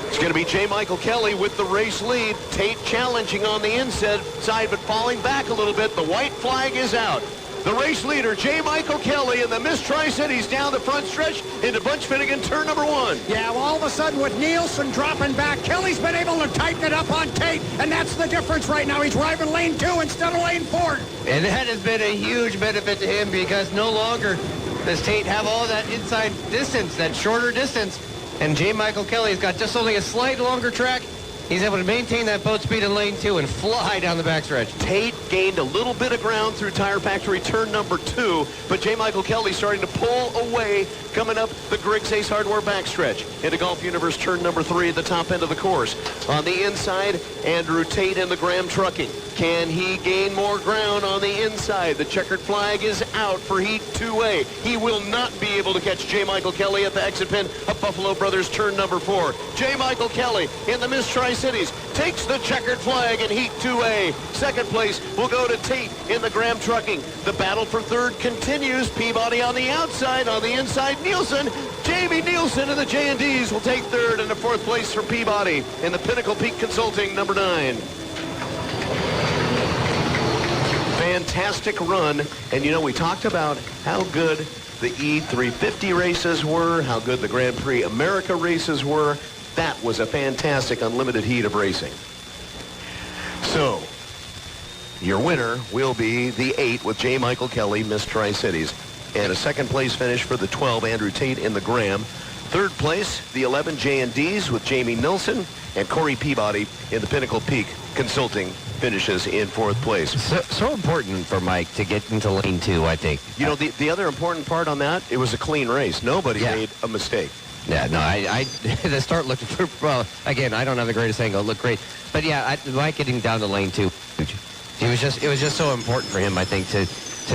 It's going to be J. Michael Kelly with the race lead. Tate challenging on the inside, but falling back a little bit. The white flag is out. The race leader, J. Michael Kelly, in the Miss Tri-Cities down the front stretch into Butch Finnegan, turn number 1. Yeah, well, all of a sudden with Nielsen dropping back, Kelly's been able to tighten it up on Tate, and that's the difference right now. He's driving lane 2 instead of lane 4. And that has been a huge benefit to him because no longer does Tate have all that inside distance, that shorter distance. And J. Michael Kelly's got just only a slight longer track. He's able to maintain that boat speed in lane 2 and fly down the backstretch. Tate gained a little bit of ground through Tire Factory turn number 2, but J. Michael Kelly starting to pull away coming up the Griggs Ace Hardware backstretch into Golf Universe turn number 3 at the top end of the course. On the inside, Andrew Tate in the Graham Trucking. Can he gain more ground on the inside? The checkered flag is out for Heat 2A. He will not be able to catch J. Michael Kelly at the exit pin of Buffalo Brothers turn number 4. J. Michael Kelly in the Miss Tri-Cities takes the checkered flag in Heat 2A. Second place will go to Tate in the Graham Trucking. The battle for third continues. Peabody on the outside, on the inside, Nielsen. Jamie Nielsen in the J&Ds will take third, and the fourth place for Peabody in the Pinnacle Peak Consulting number 9. Fantastic run, and you know, we talked about how good the E350 races were, how good the Grand Prix America races were. That was a fantastic unlimited heat of racing. So, your winner will be the 8 with J. Michael Kelly, Miss Tri-Cities. And a second place finish for the 12, Andrew Tate in the Graham. Third place, the 11 J&Ds with Jamie Nilsson and Corey Peabody in the Pinnacle Peak Consulting finishes in fourth place. So important for Mike to get into lane 2, I think. You know, the other important part on that, it was a clean race. Nobody made a mistake. Yeah, no, I the start looked, well, again, I don't have the greatest angle. It looked great. But yeah, Mike getting down to lane 2, it was just so important for him, I think, to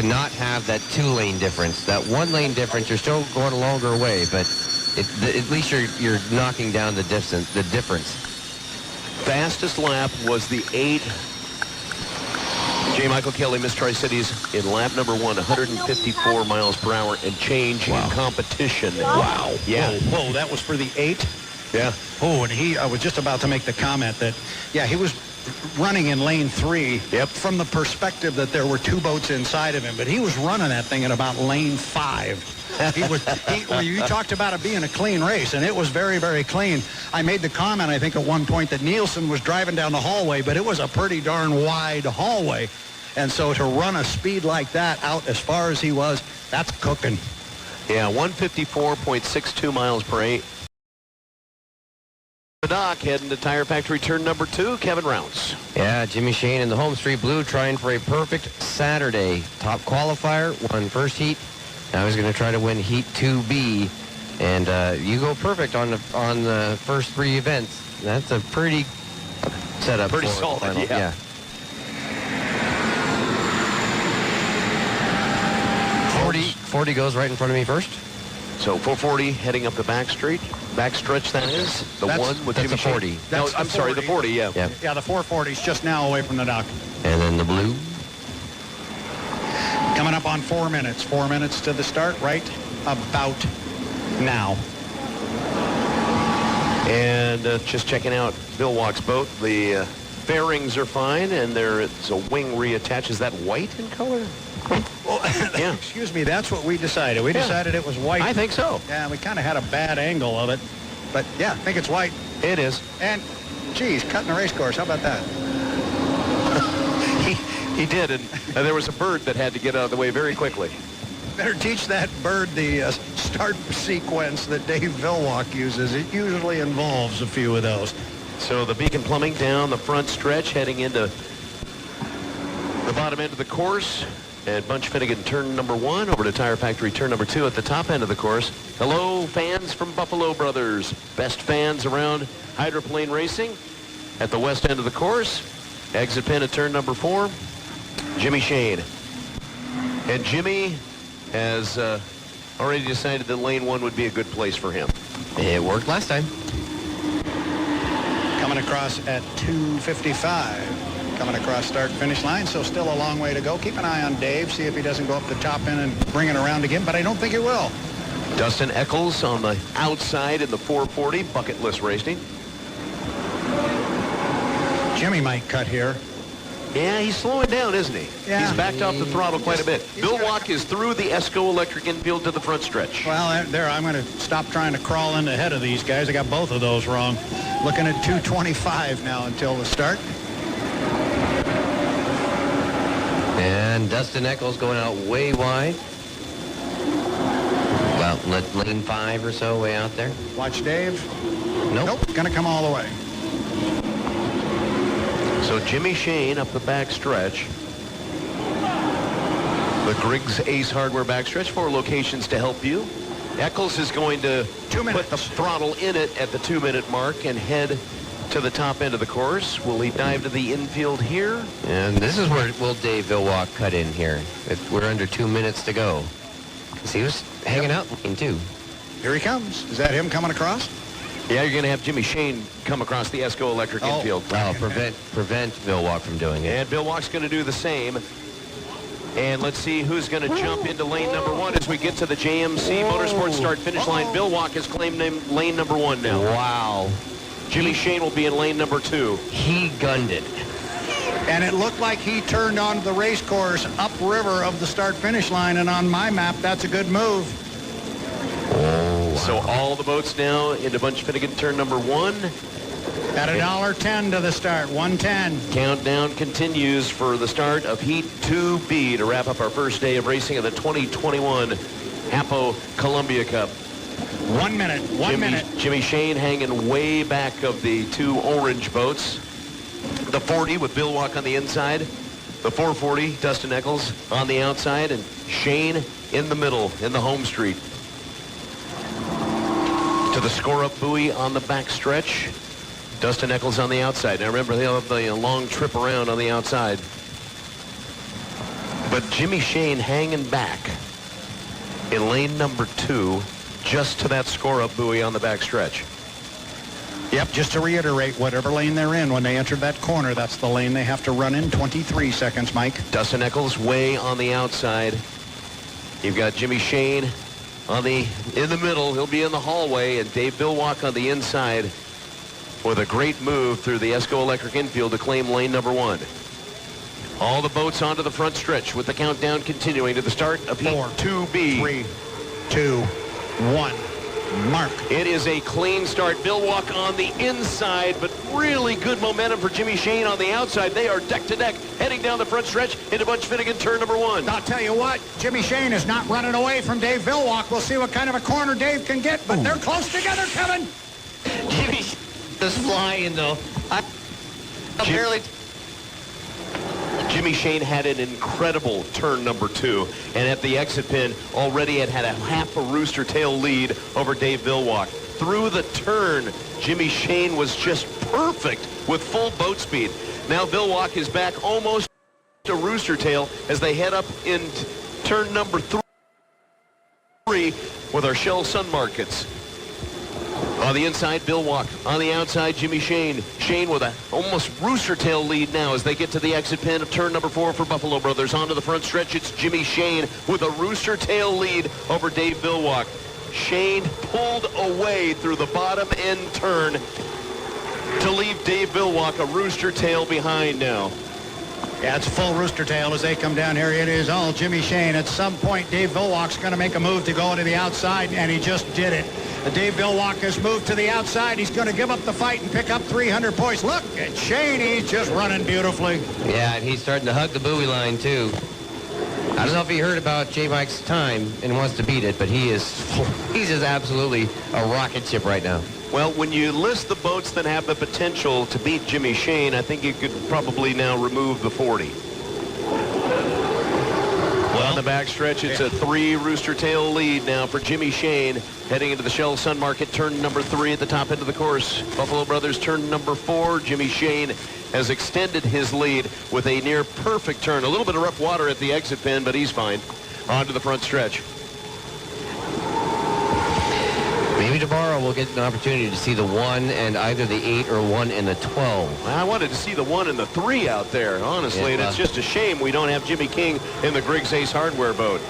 not have that 2-lane difference. That 1-lane difference, you're still going a longer way, but at least you're knocking down the difference. Fastest lap was the 8 J. Michael Kelly, Miss Tri-Cities in lap number 1, 154 miles per hour and change in competition. Wow. Yeah. Whoa, that was for the 8? Yeah. Oh, and I was just about to make the comment that, yeah, he was running in lane 3 from the perspective that there were 2 boats inside of him, but he was running that thing at about lane 5. You talked about it being a clean race, and it was very, very clean. I made the comment, I think, at one point that Nielsen was driving down the hallway, but it was a pretty darn wide hallway. And so to run a speed like that out as far as he was, that's cooking. Yeah, 154.62 miles per 8. The dock heading to Tire Factory turn number 2, Kevin Rounce. Yeah, Jimmy Shane in the Home Street Blue trying for a perfect Saturday. Top qualifier, won first heat. Now he's going to try to win Heat 2B. And you go perfect on the first 3 events. That's a pretty setup. Pretty solid, yeah. 40 goes right in front of me first. So 440 heading up the back stretch that is. That's one with the Jimmy 40. Shane. No, I'm sorry, the 40, yeah. Yeah, the 440 is just now away from the dock. And then the blue. Coming up on 4 minutes. 4 minutes to the start, right about now. And just checking out Bill Walk's boat. The fairings are fine, and there's a wing reattached. Is that white in color? Well, yeah. Excuse me, that's what we decided. We decided it was white. I think so. Yeah, we kind of had a bad angle of it. But yeah, I think it's white. It is. And, geez, cutting the race course. How about that? He did, and there was a bird that had to get out of the way very quickly. Better teach that bird the start sequence that Dave Villwalk uses. It usually involves a few of those. So the Beacon Plumbing down the front stretch, heading into the bottom end of the course. And Bunch Finnegan turn number 1 over to Tire Factory turn number 2 at the top end of the course. Hello, fans from Buffalo Brothers. Best fans around hydroplane racing at the west end of the course. Exit pin at turn number 4. Jimmy Shane. And Jimmy has already decided that lane 1 would be a good place for him. It worked last time. Coming across at 2:55. Coming across start-finish line, so still a long way to go. Keep an eye on Dave, see if he doesn't go up the top end and bring it around again, but I don't think he will. Dustin Eccles on the outside in the 440, bucket list racing. Jimmy might cut here. Yeah, he's slowing down, isn't he? Yeah. He's backed off the throttle quite a bit. Bill Walk is through the Esco Electric infield to the front stretch. Well, there, I'm going to stop trying to crawl in ahead of these guys. I got both of those wrong. Looking at 2:25 now until the start. And Dustin Eccles going out way wide. About lane 5 or so, way out there. Watch Dave. Nope. Going to come all the way. So Jimmy Shane up the back stretch. The Griggs Ace Hardware backstretch, 4 locations to help you. Eccles is going to put the throttle in it at the 2-minute mark and head to the top end of the course. Will he dive to the infield here? And this is where will Dave Villwalk cut in here. We're under 2 minutes to go. See, he was hanging out in lane 2. Here he comes. Is that him coming across? Yeah, you're going to have Jimmy Shane come across the Esco Electric infield. Oh, prevent Villwalk from doing it. And Bill Walk's going to do the same. And let's see who's going to jump into lane number 1 as we get to the JMC Motorsports start-finish line. Bill Walk has claimed lane number 1 now. Wow. Jimmy Shane will be in lane number 2. He gunned it. And it looked like he turned onto the race course upriver of the start-finish line, and on my map, that's a good move. Oh, wow. So all the boats now into Bunch Finnegan turn number 1. At $1.10 to the start, 110. Countdown continues for the start of Heat 2B to wrap up our first day of racing of the 2021 Hapo Columbia Cup. 1 minute, 1 minute. Jimmy Shane hanging way back of the 2 orange boats. The 40 with Bill Walk on the inside. The 440, Dustin Eccles on the outside, and Shane in the middle in the home street. To the score-up buoy on the back stretch. Dustin Eccles on the outside. Now remember, they'll have the long trip around on the outside. But Jimmy Shane hanging back in lane number 2, just to that score-up buoy on the back stretch. Yep, just to reiterate, whatever lane they're in, when they enter that corner, that's the lane they have to run in. 23 seconds, Mike. Dustin Eccles way on the outside. You've got Jimmy Shane in the middle. He'll be in the hallway, and Dave Villwalk on the inside with a great move through the Esco Electric infield to claim lane number 1. All the boats onto the front stretch with the countdown continuing to the start of Heat 2B. 3, 2, 1. Mark. It is a clean start. Bill Walk on the inside, but really good momentum for Jimmy Shane on the outside. They are deck to deck, heading down the front stretch into Bunch Finnegan turn number 1. I'll tell you what, Jimmy Shane is not running away from Dave Villwalk. We'll see what kind of a corner Dave can get, but they're close together, Kevin. Jimmy is flying, though. Jimmy Shane had an incredible turn number 2, and at the exit pin already had a half a rooster tail lead over Dave Villwalk. Through the turn, Jimmy Shane was just perfect with full boat speed. Now Villwalk is back almost to rooster tail as they head up in turn number 3. with our Shell Sun Markets. On the inside, Bill Walk. On the outside, Jimmy Shane. Shane with a almost rooster tail lead now as they get to the exit pin of turn number 4 for Buffalo Brothers. Onto the front stretch, it's Jimmy Shane with a rooster tail lead over Dave Billwalk. Shane pulled away through the bottom end turn to leave Dave Billwalk a rooster tail behind now. Yeah, it's full rooster tail as they come down here. It is all Jimmy Shane. At some point, Dave Billwalk's going to make a move to go into the outside, and he just did it. Dave Billwalk has moved to the outside. He's going to give up the fight and pick up 300 points. Look at Shane. He's just running beautifully. Yeah, and he's starting to hug the buoy line, too. I don't know if he heard about J. Mike's time and wants to beat it, but he's just absolutely a rocket ship right now. Well, when you list the boats that have the potential to beat Jimmy Shane, I think you could probably now remove the 40. Well, on the backstretch, it's a 3 rooster tail lead now for Jimmy Shane heading into the Shell Sun Market, turn number 3 at the top end of the course. Buffalo Brothers turn number 4. Jimmy Shane has extended his lead with a near perfect turn. A little bit of rough water at the exit pin, but he's fine. On to the front stretch. Maybe tomorrow we'll get an opportunity to see the 1 and either the 8 or 1 and the 12. I wanted to see the 1 and the 3 out there, honestly, and it's just a shame we don't have Jimmy King in the Griggs Ace Hardware boat.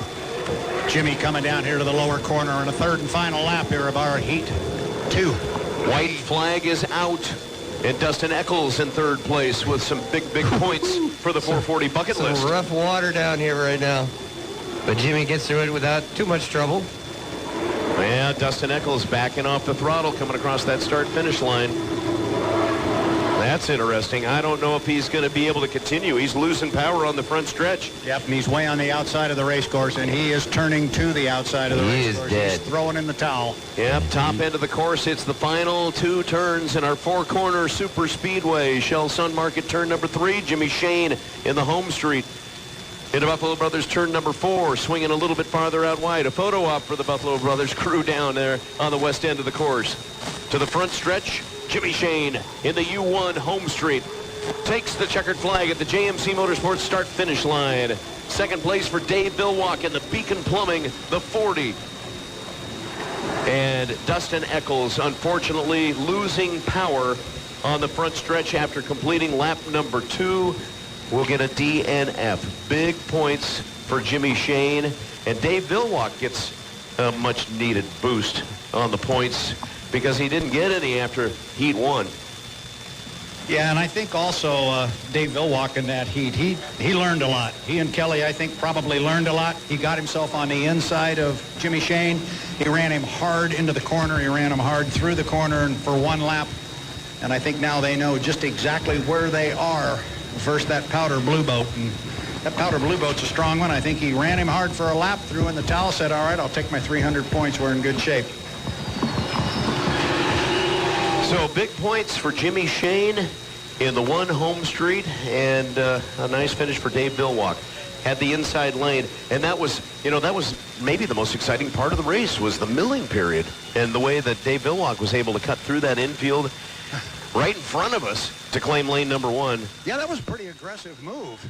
Jimmy coming down here to the lower corner on a third and final lap here of our Heat 2. White flag is out, and Dustin Eccles in third place with some big points for the 440 bucket list. Some rough water down here right now. But Jimmy gets through it without too much trouble. Yeah, Dustin Eccles backing off the throttle coming across that start-finish line. That's interesting. I don't know if he's going to be able to continue. He's losing power on the front stretch. Yep, and he's way on the outside of the race course, and he is turning to the outside of the race course. Dead. He's throwing in the towel. Yep, top end of the course. It's the final 2 turns in our 4-corner super speedway. Shell Sun Market turn number 3. Jimmy Shane in the home street. Into Buffalo Brothers turn number 4, swinging a little bit farther out wide. A photo op for the Buffalo Brothers crew down there on the west end of the course. To the front stretch, Jimmy Shane in the U1 home street takes the checkered flag at the JMC Motorsports start-finish line. Second place for Dave Billwalk in the Beacon Plumbing, the 40. And Dustin Eccles, unfortunately, losing power on the front stretch after completing lap number 2. Will get a DNF. Big points for Jimmy Shane. And Dave Billwalk gets a much-needed boost on the points because he didn't get any after Heat 1. Yeah, and I think also Dave Billwalk in that heat, he learned a lot. He and Kelly, I think, probably learned a lot. He got himself on the inside of Jimmy Shane. He ran him hard into the corner. He ran him hard through the corner and for 1 lap. And I think now they know just exactly where they are versus that powder blue boat. And that powder blue boat's a strong one. I think he ran him hard for a lap, threw in the towel, said, all right, I'll take my 300 points. We're in good shape. So big points for Jimmy Shane in the 1 home street, and a nice finish for Dave Billwalk. Had the inside lane, and that was maybe the most exciting part of the race was the milling period and the way that Dave Billwalk was able to cut through that infield right in front of us to claim lane number 1. Yeah, that was a pretty aggressive move.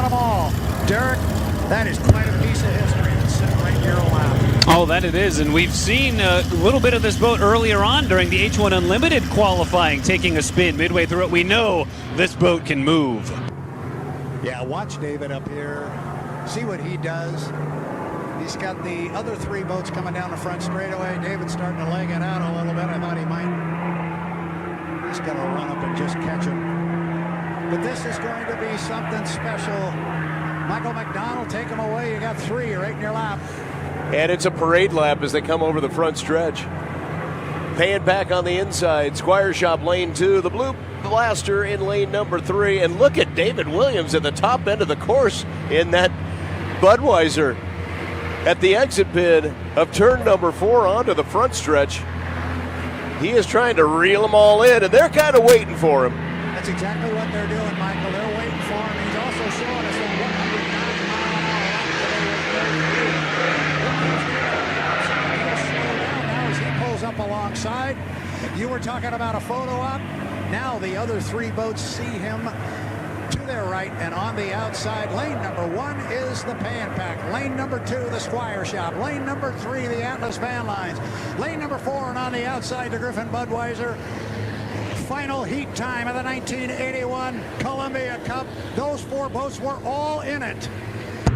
them all. Derek, that is quite a piece of history that's sitting right in your lap. Oh, that it is, and we've seen a little bit of this boat earlier on during the H1 Unlimited qualifying, taking a spin midway through it. We know this boat can move. Yeah, watch David up here. See what he does. He's got the other 3 boats coming down the front straightaway. David's starting to leg it out a little bit. I thought he might. He's going to run up and just catch him. But this is going to be something special. Michael McDonald, take him away. You got 3 right in your lap. And it's a parade lap as they come over the front stretch. Paying back on the inside. Squire Shop lane 2. The Blue Blaster in lane number 3. And look at David Williams at the top end of the course in that Budweiser at the exit pin of turn number 4 onto the front stretch. He is trying to reel them all in, and they're kind of waiting for him. That's exactly what they're doing, Michael. They're waiting for him. He's also showing us a 109 now as he pulls up alongside. You were talking about a photo op. Now the other 3 boats see him to their right, and on the outside, lane number 1 is the Pan Pack. Lane number 2, the Squire Shop. Lane number 3, the Atlas Van Lines. Lane number 4, and on the outside, the Griffin Budweiser. Final heat time of the 1981 Columbia Cup. Those 4 boats were all in it.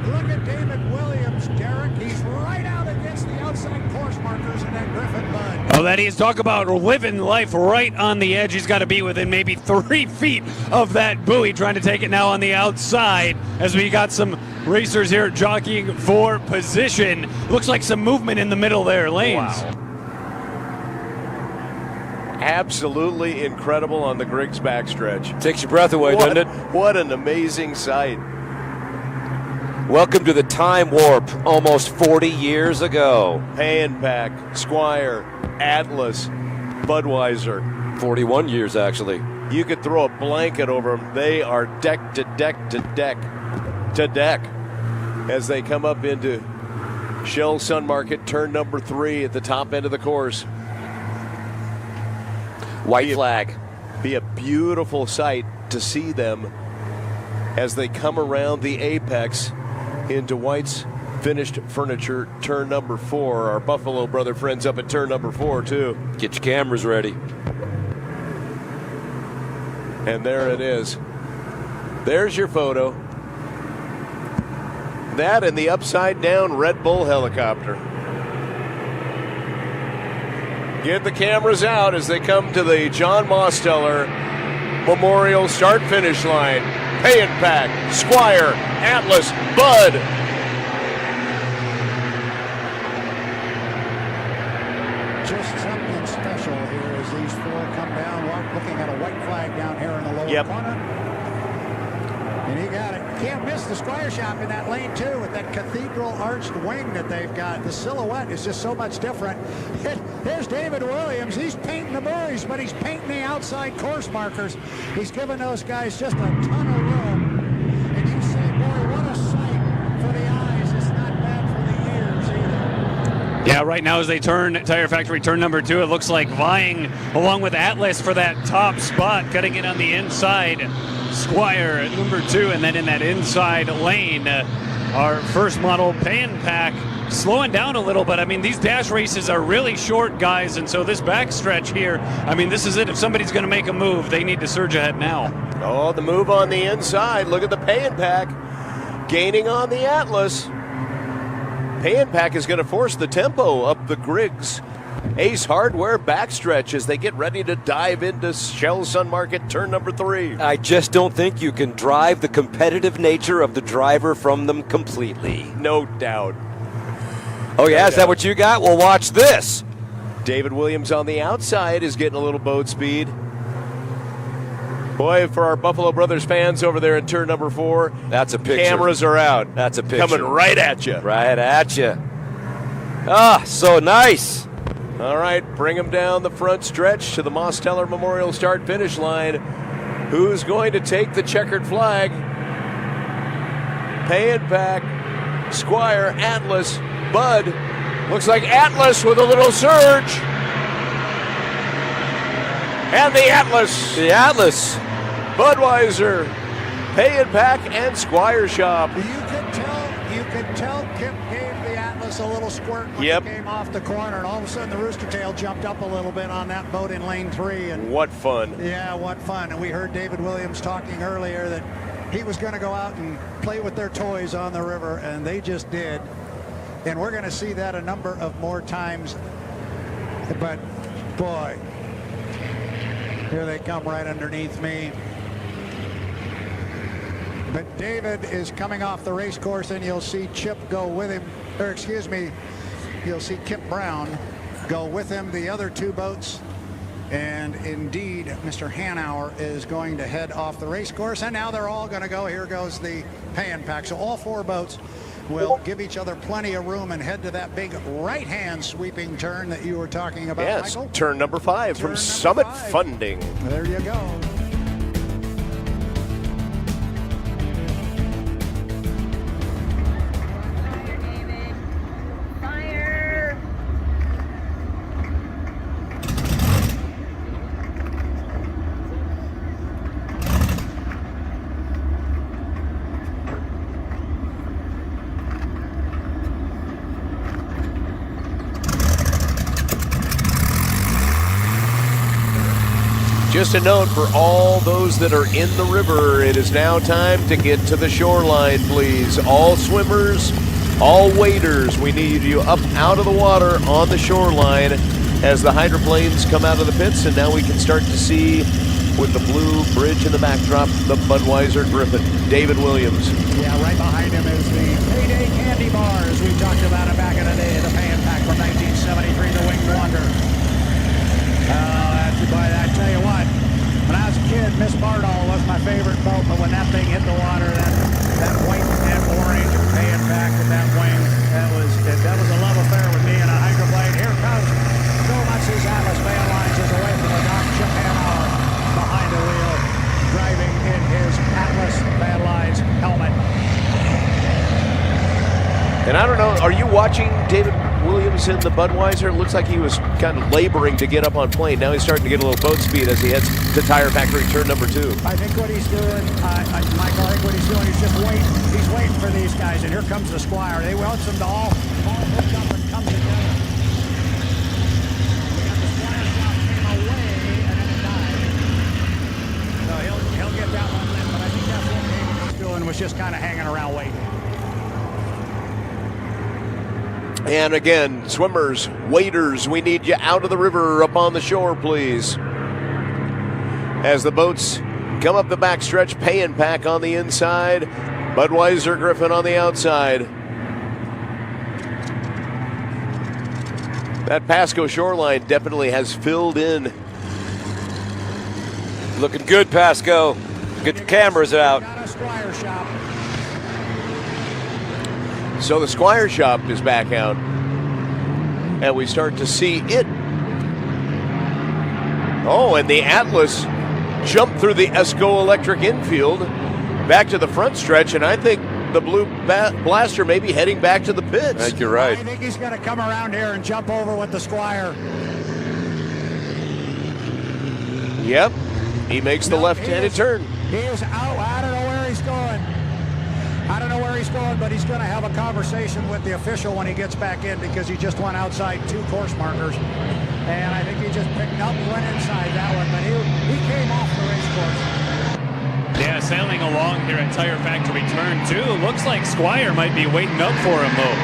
Look at David Williams, Derek. He's right out against the outside course markers in that Griffin Bud. Oh, that is. Talk about living life right on the edge. He's got to be within maybe 3 feet of that buoy, trying to take it now on the outside as we got some racers here jockeying for position. Looks like some movement in the middle there, lanes. Wow. Absolutely incredible on the Griggs backstretch. Takes your breath away, doesn't it? What an amazing sight. Welcome to the time warp almost 40 years ago. Pan Pack, Squire, Atlas, Budweiser. 41 years, actually. You could throw a blanket over them. They are deck to deck to deck to deck as they come up into Shell Sun Market, turn number 3 at the top end of the course. White flag. Be a beautiful sight to see them as they come around the apex into White's Finished Furniture, turn number 4. Our Buffalo brother friends up at turn number 4, too. Get your cameras ready. And there it is. There's your photo. That and the upside-down Red Bull helicopter. Get the cameras out as they come to the John Mosteller Memorial start-finish line. Pay and Pack, Squire, Atlas, Bud. Just something special here as these 4 come down. Looking at a white flag down here in the lower corner. And he got it. Can't miss the Squire Shop in that lane, too, with that cathedral arched wing that they've got. The silhouette is just so much different. Here's David Williams. He's painting the buoys, but he's painting the outside course markers. He's giving those guys just a ton of room. And you say, boy, what a sight for the eyes. It's not bad for the ears either. Yeah, right now as they turn Tire Factory turn number 2, it looks like vying along with Atlas for that top spot, cutting it on the inside. Squire at number 2, and then in that inside lane, our first model Pan Pack slowing down a little bit. I mean, these dash races are really short, guys, and so this backstretch here, I mean, this is it. If somebody's going to make a move, they need to surge ahead now. Oh, the move on the inside. Look at the Pan Pack gaining on the Atlas. Pan Pack is going to force the tempo up the Griggs Ace Hardware backstretch as they get ready to dive into Shell Sun Market turn number 3. I just don't think you can drive the competitive nature of the driver from them completely. No doubt. Oh yeah, is that what you got? Well, watch this. David Williams on the outside is getting a little boat speed. Boy, for our Buffalo Brothers fans over there in turn number 4, that's a picture. Cameras are out. That's a picture. Coming right at you. Right at you. Ah, so nice. All right, bring them down the front stretch to the Mosteller Memorial start-finish line. Who's going to take the checkered flag? Pay and Pack, Squire, Atlas, Bud. Looks like Atlas with a little surge. And the Atlas. The Atlas. Budweiser Pay and Pack and Squire Shop. You could tell Kip gave the Atlas a little squirt when Yep. he came off the corner, and all of a sudden the rooster tail jumped up a little bit on that boat in lane 3. And what fun. Yeah, what fun. And we heard David Williams talking earlier that he was going to go out and play with their toys on the river, and they just did. And we're going to see that a number of more times. But boy, here they come right underneath me. But David is coming off the race course, and you'll see Chip go with him, or excuse me, you'll see Kip Brown go with him, the other 2 boats. And indeed, Mr. Hanauer is going to head off the race course, and now they're all going to go. Here goes the Pay and Pack. So all 4 boats will give each other plenty of room and head to that big right-hand sweeping turn that you were talking about, Yes, Michael. turn number 5 from Summit Funding. There you go. Just a note for all those that are in the river, it is now time to get to the shoreline, please. All swimmers, all waders, we need you up out of the water on the shoreline as the hydroplanes come out of the pits, and now we can start to see, with the blue bridge in the backdrop, the Budweiser Griffin. David Williams. Yeah, right behind him is the Payday Candy Bars. We talked about it back in the day, the Pay and Pack from 1973, the Winged Wonder. I tell you what, when I was a kid, Miss Bardall was my favorite boat, but when that thing hit the water, that white and orange Pay and Pack with that wing, that was a love affair with me and a hydroplane. Here comes Joe Mutz's Atlas Van Lines is away from the dock. Chip Hanauer behind the wheel, driving in his Atlas Van Lines helmet. And I don't know, are you watching David Williams in the Budweiser? It looks like he was kind of laboring to get up on plane. Now he's starting to get a little boat speed as he heads to Tire Factory turn number 2. I think what he's doing, Michael, I think what he's doing, he's just waiting. He's waiting for these guys, and here comes the Squire. They want them to all hook up and come together. We got the Squire shot came away, and then it died. So he'll get that one in, but I think that's what David was doing, was just kind of hanging around waiting. And again, swimmers, waders, we need you out of the river up on the shore, please. As the boats come up the backstretch, Pay and Pack on the inside, Budweiser Griffin on the outside. That Pasco shoreline definitely has filled in. Looking good, Pasco. Good cameras out. So the Squire Shop is back out, and we start to see it. Oh, and the Atlas jumped through the Esco Electric infield back to the front stretch, and I think the Blue Blaster may be heading back to the pits. I think you're right. I think he's going to come around here and jump over with the Squire. Yep, he makes the left-handed turn. He is out. I don't know where he's going. I don't know where he's going, but he's going to have a conversation with the official when he gets back in, because he just went outside 2 course markers. And I think he just picked up and went inside that one, but he came off the race course. Yeah, sailing along here at Tire Factory turn 2. Looks like Squire might be waiting up for him, though.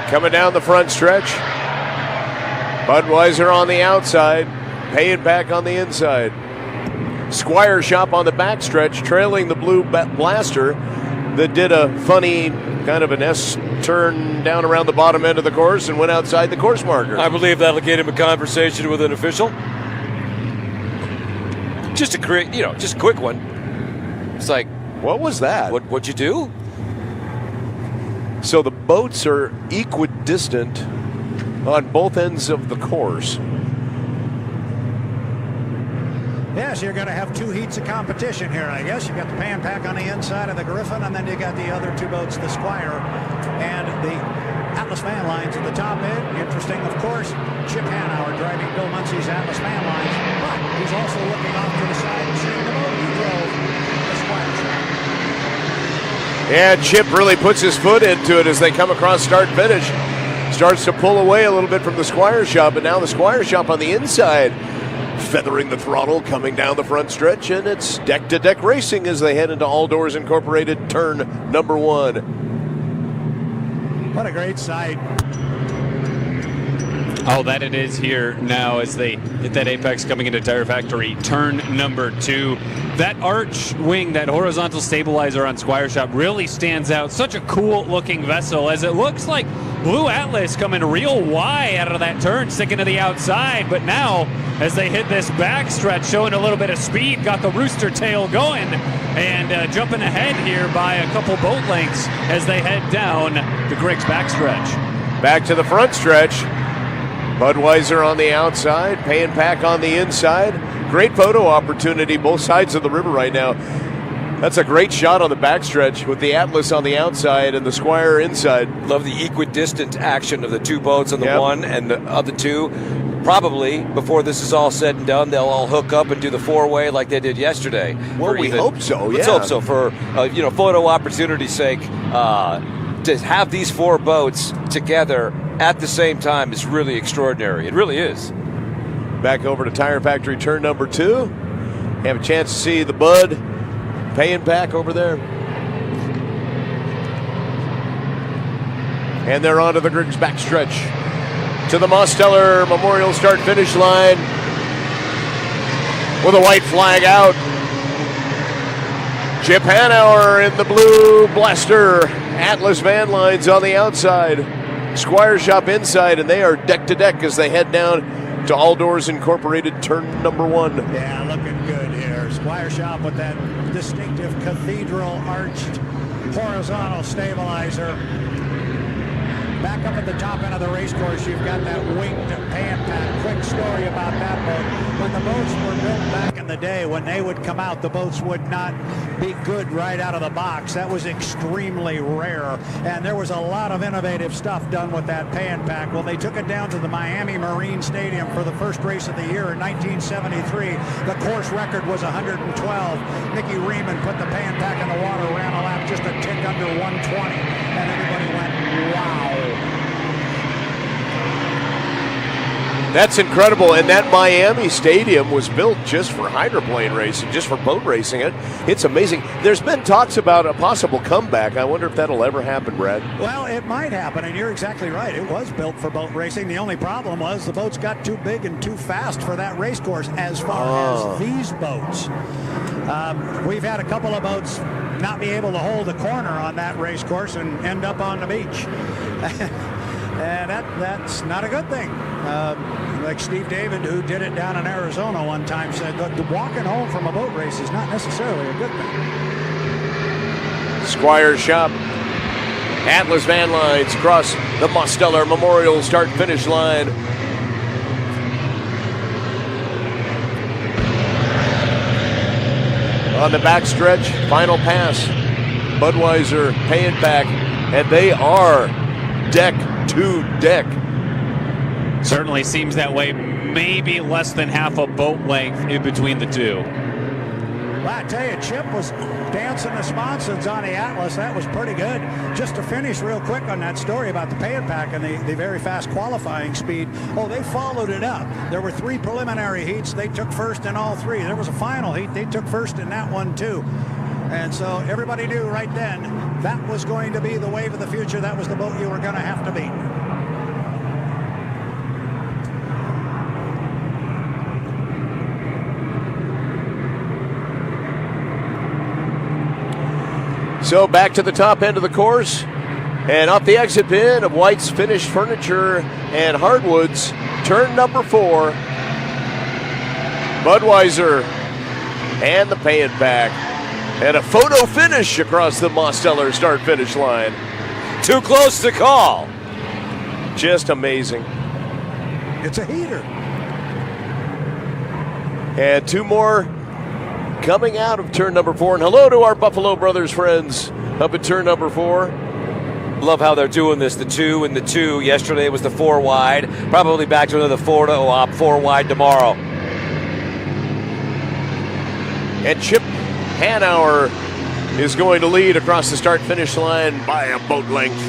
Coming down the front stretch. Budweiser on the outside, Pay and Pack on the inside. Squire Shop on the backstretch, trailing the Blue Blaster that did a funny kind of an S turn down around the bottom end of the course and went outside the course marker. I believe that'll get him a conversation with an official. Just a quick one. It's like, what was that? What'd you do? So the boats are equidistant on both ends of the course. Yes, you're going to have 2 heats of competition here, I guess. You got the Pay and Pack on the inside of the Griffin, and then you got the other 2 boats, the Squire and the Atlas Van Lines at the top end. Interesting, of course, Chip Hanauer driving Bill Muncie's Atlas Van Lines, but he's also looking off to the side and seeing the boat he drove, the Squire Shop. Yeah, Chip really puts his foot into it as they come across start and finish. Starts to pull away a little bit from the Squire Shop, but now the Squire Shop on the inside, feathering the throttle, coming down the front stretch, and it's deck-to-deck racing as they head into All Doors Incorporated turn number 1. What a great sight. Oh, that it is here now as they hit that apex coming into Tire Factory, turn number 2. That arch wing, that horizontal stabilizer on Squire Shop really stands out. Such a cool looking vessel as it looks like Blue Atlas coming real wide out of that turn, sticking to the outside. But now, as they hit this backstretch, showing a little bit of speed, got the rooster tail going and jumping ahead here by a couple boat lengths as they head down the Griggs backstretch. Back to the front stretch. Budweiser on the outside, Pay and Pack on the inside. Great photo opportunity both sides of the river right now. That's a great shot on the backstretch with the Atlas on the outside and the Squire inside. Love the equidistant action of the two boats on the one and the other two. Probably, before this is all said and done, they'll all hook up and do the four-way like they did yesterday. Well, we hope so, Let's hope so. For, photo opportunity's sake, to have these four boats together at the same time is really extraordinary. It really is. Back over to Tire Factory turn number 2. Have a chance to see the Bud Pay and Pack over there. And they're onto the Griggs backstretch to the Mosteller Memorial start finish line with a white flag out. Chip Hanauer in the blue Blaster. Atlas Van Lines on the outside. Squire Shop inside, and they are deck to deck as they head down to All Doors Incorporated turn number 1. Yeah, looking good here. Squire Shop with that distinctive cathedral arched horizontal stabilizer. Back up at the top end of the race course, you've got that winged Pay and Pack. Quick story about that boat. When the boats were built back in the day, when they would come out, the boats would not be good right out of the box. That was extremely rare, and there was a lot of innovative stuff done with that Pay and Pack. Well, they took it down to the Miami Marine Stadium for the first race of the year in 1973. The course record was 112. Mickey Riemann put the Pay and Pack in the water, ran a lap just a tick under 120, and everybody went, wow. That's incredible, and that Miami Stadium was built just for hydroplane racing, just for boat racing. It's amazing. There's been talks about a possible comeback. I wonder if that'll ever happen, Brad. Well, it might happen, and you're exactly right. It was built for boat racing. The only problem was the boats got too big and too fast for that race course as far as these boats. We've had a couple of boats not be able to hold a corner on that race course and end up on the beach. And that's not a good thing. Like Steve David, who did it down in Arizona one time, said that walking home from a boat race is not necessarily a good thing. Squire Shop, Atlas Van Lines across the Mosteller Memorial start-finish line. On the backstretch, final pass, Budweiser, Pay and Pack, and they are deck to deck. Certainly seems that way. Maybe less than half a boat length in between the two. Well, I tell you, Chip was dancing the sponsons on the Atlas. That was pretty good. Just to finish real quick on that story about the Pay and Pack and the very fast qualifying speed. Oh, they followed it up. There were 3 preliminary heats. They took first in all 3. There was a final heat. They took first in that one, too. And so everybody knew right then that was going to be the wave of the future. That was the boat you were going to have to beat. So back to the top end of the course, and off the exit pin of White's Finished Furniture and Hardwoods, turn number 4, Budweiser and the Pay and Pack. And a photo finish across the Mosteller start-finish line. Too close to call. Just amazing. It's a heater. And 2 more coming out of turn number 4. And hello to our Buffalo Brothers friends up at turn number 4. Love how they're doing this, the 2 and the 2. Yesterday it was the 4 wide. Probably back to another 4 wide tomorrow. And Chip Hanauer is going to lead across the start-finish line by a boat length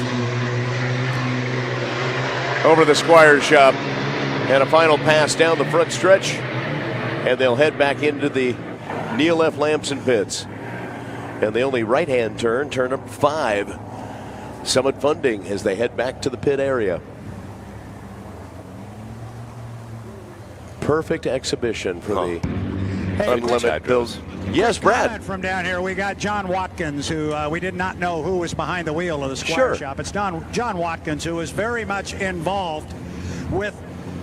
over the Squire shop. And a final pass down the front stretch. And they'll head back into the Neil F. Lamson pits. And the only right-hand turn number 5. Summit Funding as they head back to the pit area. Perfect exhibition for the Unlimited Bills. Yes, Brad. From down here, we got John Watkins, who we did not know who was behind the wheel of the Squire shop. It's John Watkins, who is very much involved with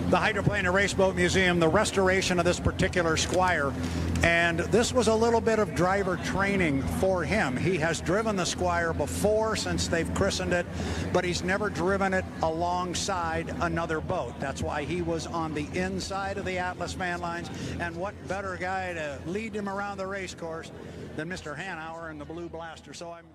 the Hydroplane and Raceboat Museum, the restoration of this particular Squire. And this was a little bit of driver training for him. He has driven the Squire before since they've christened it, but he's never driven it alongside another boat. That's why he was on the inside of the Atlas van lines. And what better guy to lead him around the race course than Mr. Hanauer and the Blue Blaster. So I'm